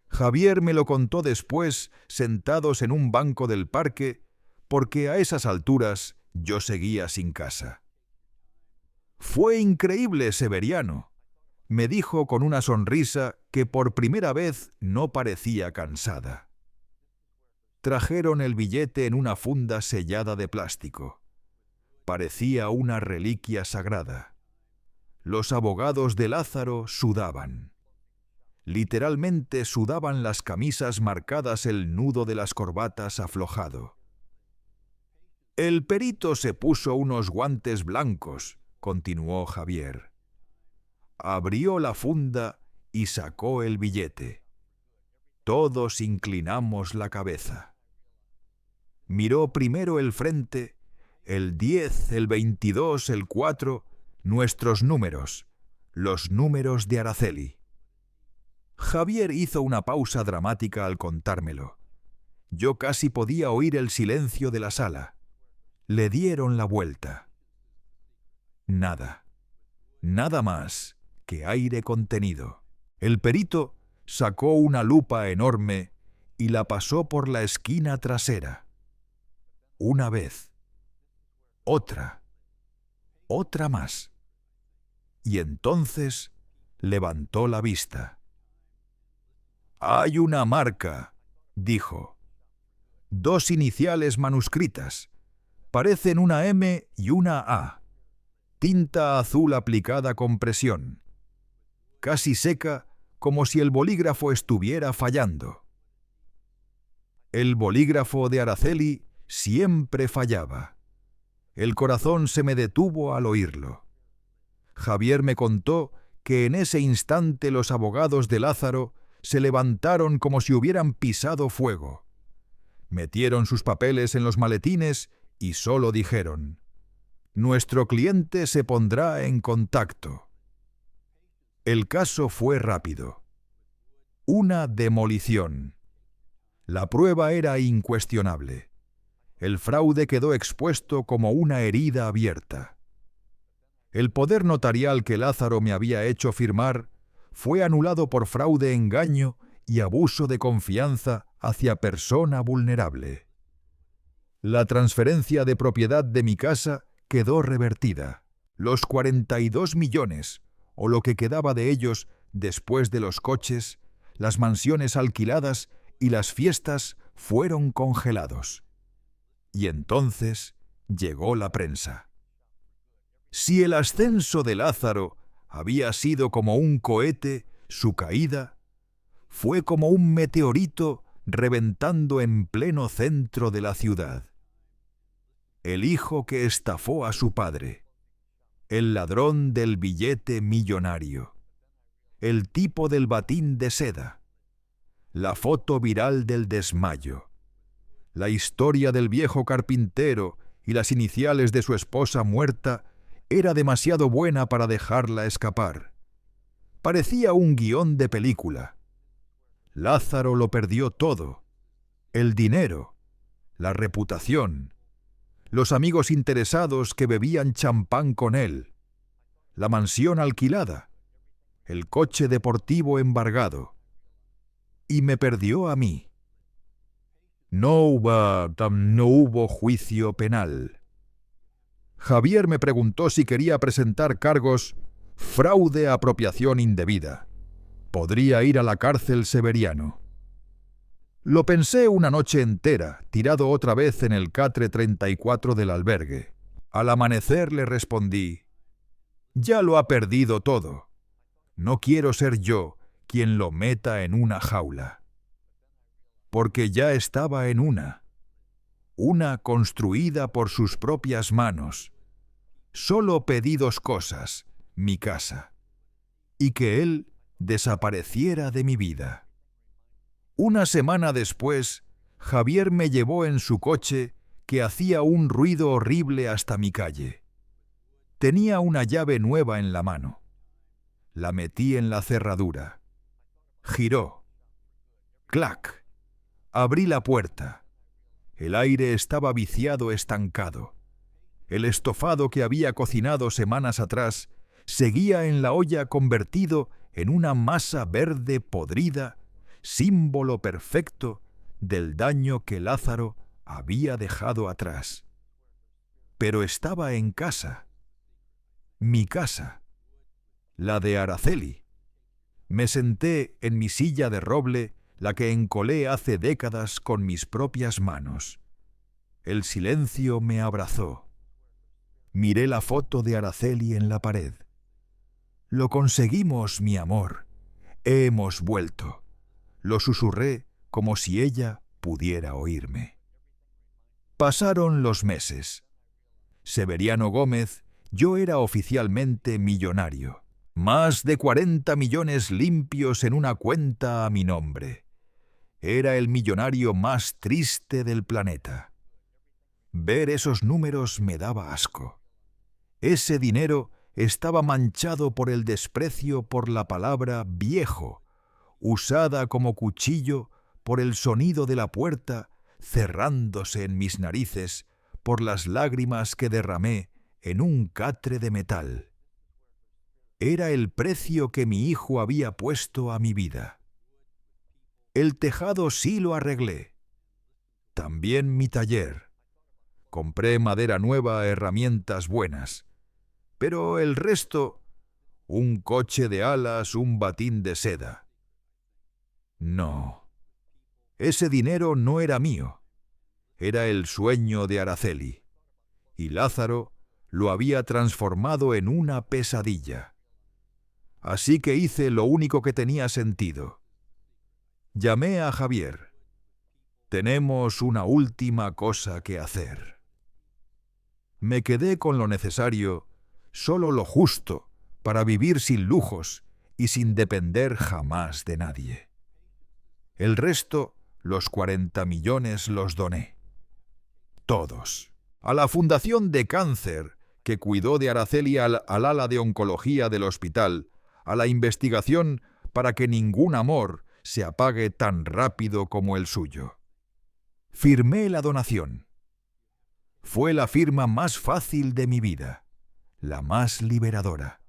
Javier me lo contó después, sentados en un banco del parque, porque a esas alturas yo seguía sin casa. «Fue increíble, Severiano», me dijo con una sonrisa que por primera vez no parecía cansada. Trajeron el billete en una funda sellada de plástico. Parecía una reliquia sagrada. Los abogados de Lázaro sudaban. Literalmente sudaban las camisas marcadas el nudo de las corbatas aflojado. El perito se puso unos guantes blancos, continuó Javier. Abrió la funda y sacó el billete. Todos inclinamos la cabeza. Miró primero el frente, el 10, el 22, el 4, nuestros números, los números de Araceli. Javier hizo una pausa dramática al contármelo. Yo casi podía oír el silencio de la sala. Le dieron la vuelta. Nada. Nada más que aire contenido. El perito sacó una lupa enorme y la pasó por la esquina trasera. Una vez. Otra. Otra más. Y entonces levantó la vista. «Hay una marca», dijo. «Dos iniciales manuscritas. Parecen una M y una A. Tinta azul aplicada con presión. Casi seca, como si el bolígrafo estuviera fallando». El bolígrafo de Araceli siempre fallaba. El corazón se me detuvo al oírlo. Javier me contó que en ese instante los abogados de Lázaro se levantaron como si hubieran pisado fuego. Metieron sus papeles en los maletines y solo dijeron: «Nuestro cliente se pondrá en contacto». El caso fue rápido. Una demolición. La prueba era incuestionable. El fraude quedó expuesto como una herida abierta. El poder notarial que Lázaro me había hecho firmar fue anulado por fraude, engaño y abuso de confianza hacia persona vulnerable. La transferencia de propiedad de mi casa quedó revertida. Los 42 millones, o lo que quedaba de ellos después de los coches, las mansiones alquiladas y las fiestas fueron congelados. Y entonces llegó la prensa. Si el ascenso de Lázaro había sido como un cohete, su caída fue como un meteorito reventando en pleno centro de la ciudad. El hijo que estafó a su padre, el ladrón del billete millonario, el tipo del batín de seda, la foto viral del desmayo, la historia del viejo carpintero y las iniciales de su esposa muerta era demasiado buena para dejarla escapar. Parecía un guión de película. Lázaro lo perdió todo: el dinero, la reputación, los amigos interesados que bebían champán con él, la mansión alquilada, el coche deportivo embargado. Y me perdió a mí. No hubo juicio penal. Javier me preguntó si quería presentar cargos fraude a apropiación indebida. Podría ir a la cárcel Severiano. Lo pensé una noche entera, tirado otra vez en el catre 34 del albergue. Al amanecer le respondí: «Ya lo ha perdido todo. No quiero ser yo quien lo meta en una jaula». Porque ya estaba en una construida por sus propias manos. Solo pedí dos cosas: mi casa, y que él desapareciera de mi vida. Una semana después, Javier me llevó en su coche, que hacía un ruido horrible, hasta mi calle. Tenía una llave nueva en la mano. La metí en la cerradura. Giró. ¡Clac! Abrí la puerta. El aire estaba viciado, estancado. El estofado que había cocinado semanas atrás seguía en la olla convertido en una masa verde podrida, símbolo perfecto del daño que Lázaro había dejado atrás. Pero estaba en casa. Mi casa. La de Araceli. Me senté en mi silla de roble, la que encolé hace décadas con mis propias manos. El silencio me abrazó. Miré la foto de Araceli en la pared. Lo conseguimos, mi amor. Hemos vuelto. Lo susurré como si ella pudiera oírme. Pasaron los meses. Severiano Gómez, yo era oficialmente millonario. Más de 40 millones limpios en una cuenta a mi nombre. Era el millonario más triste del planeta. Ver esos números me daba asco. Ese dinero estaba manchado por el desprecio por la palabra viejo, usada como cuchillo por el sonido de la puerta cerrándose en mis narices por las lágrimas que derramé en un catre de metal. Era el precio que mi hijo había puesto a mi vida. El tejado sí lo arreglé. También mi taller. Compré madera nueva, herramientas buenas. Pero el resto, un coche de alas, un batín de seda. No. Ese dinero no era mío. Era el sueño de Araceli. Y Lázaro lo había transformado en una pesadilla. Así que hice lo único que tenía sentido. Llamé a Javier. Tenemos una última cosa que hacer. Me quedé con lo necesario, solo lo justo, para vivir sin lujos y sin depender jamás de nadie. El resto, los 40 millones, los doné. Todos. A la Fundación de Cáncer, que cuidó de Araceli, al ala de oncología del hospital, a la investigación para que ningún amor se apague tan rápido como el suyo. Firmé la donación. Fue la firma más fácil de mi vida, la más liberadora.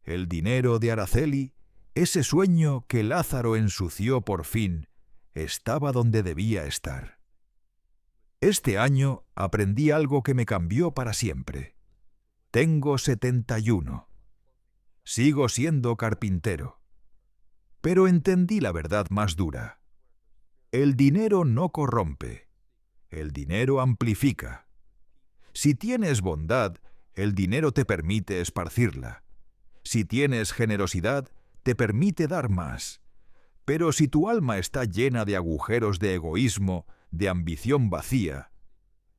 El dinero de Araceli, ese sueño que Lázaro ensució por fin, estaba donde debía estar. Este año aprendí algo que me cambió para siempre. Tengo 71. Sigo siendo carpintero. Pero entendí la verdad más dura. El dinero no corrompe. El dinero amplifica. Si tienes bondad, el dinero te permite esparcirla. Si tienes generosidad, te permite dar más. Pero si tu alma está llena de agujeros de egoísmo, de ambición vacía,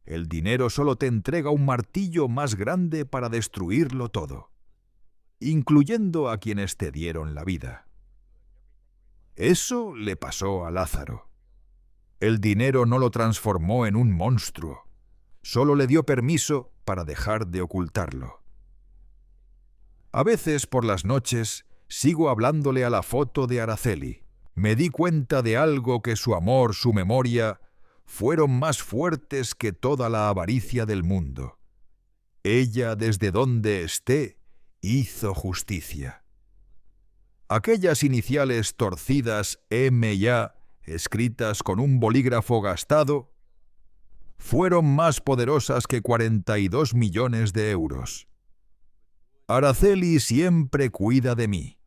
el dinero solo te entrega un martillo más grande para destruirlo todo, incluyendo a quienes te dieron la vida. Eso le pasó a Lázaro. El dinero no lo transformó en un monstruo, solo le dio permiso para dejar de ocultarlo. A veces por las noches sigo hablándole a la foto de Araceli. Me di cuenta de algo, que su amor, su memoria, fueron más fuertes que toda la avaricia del mundo. Ella, desde donde esté, hizo justicia. Aquellas iniciales torcidas M y A, escritas con un bolígrafo gastado, fueron más poderosas que 42 millones de euros. Araceli siempre cuida de mí.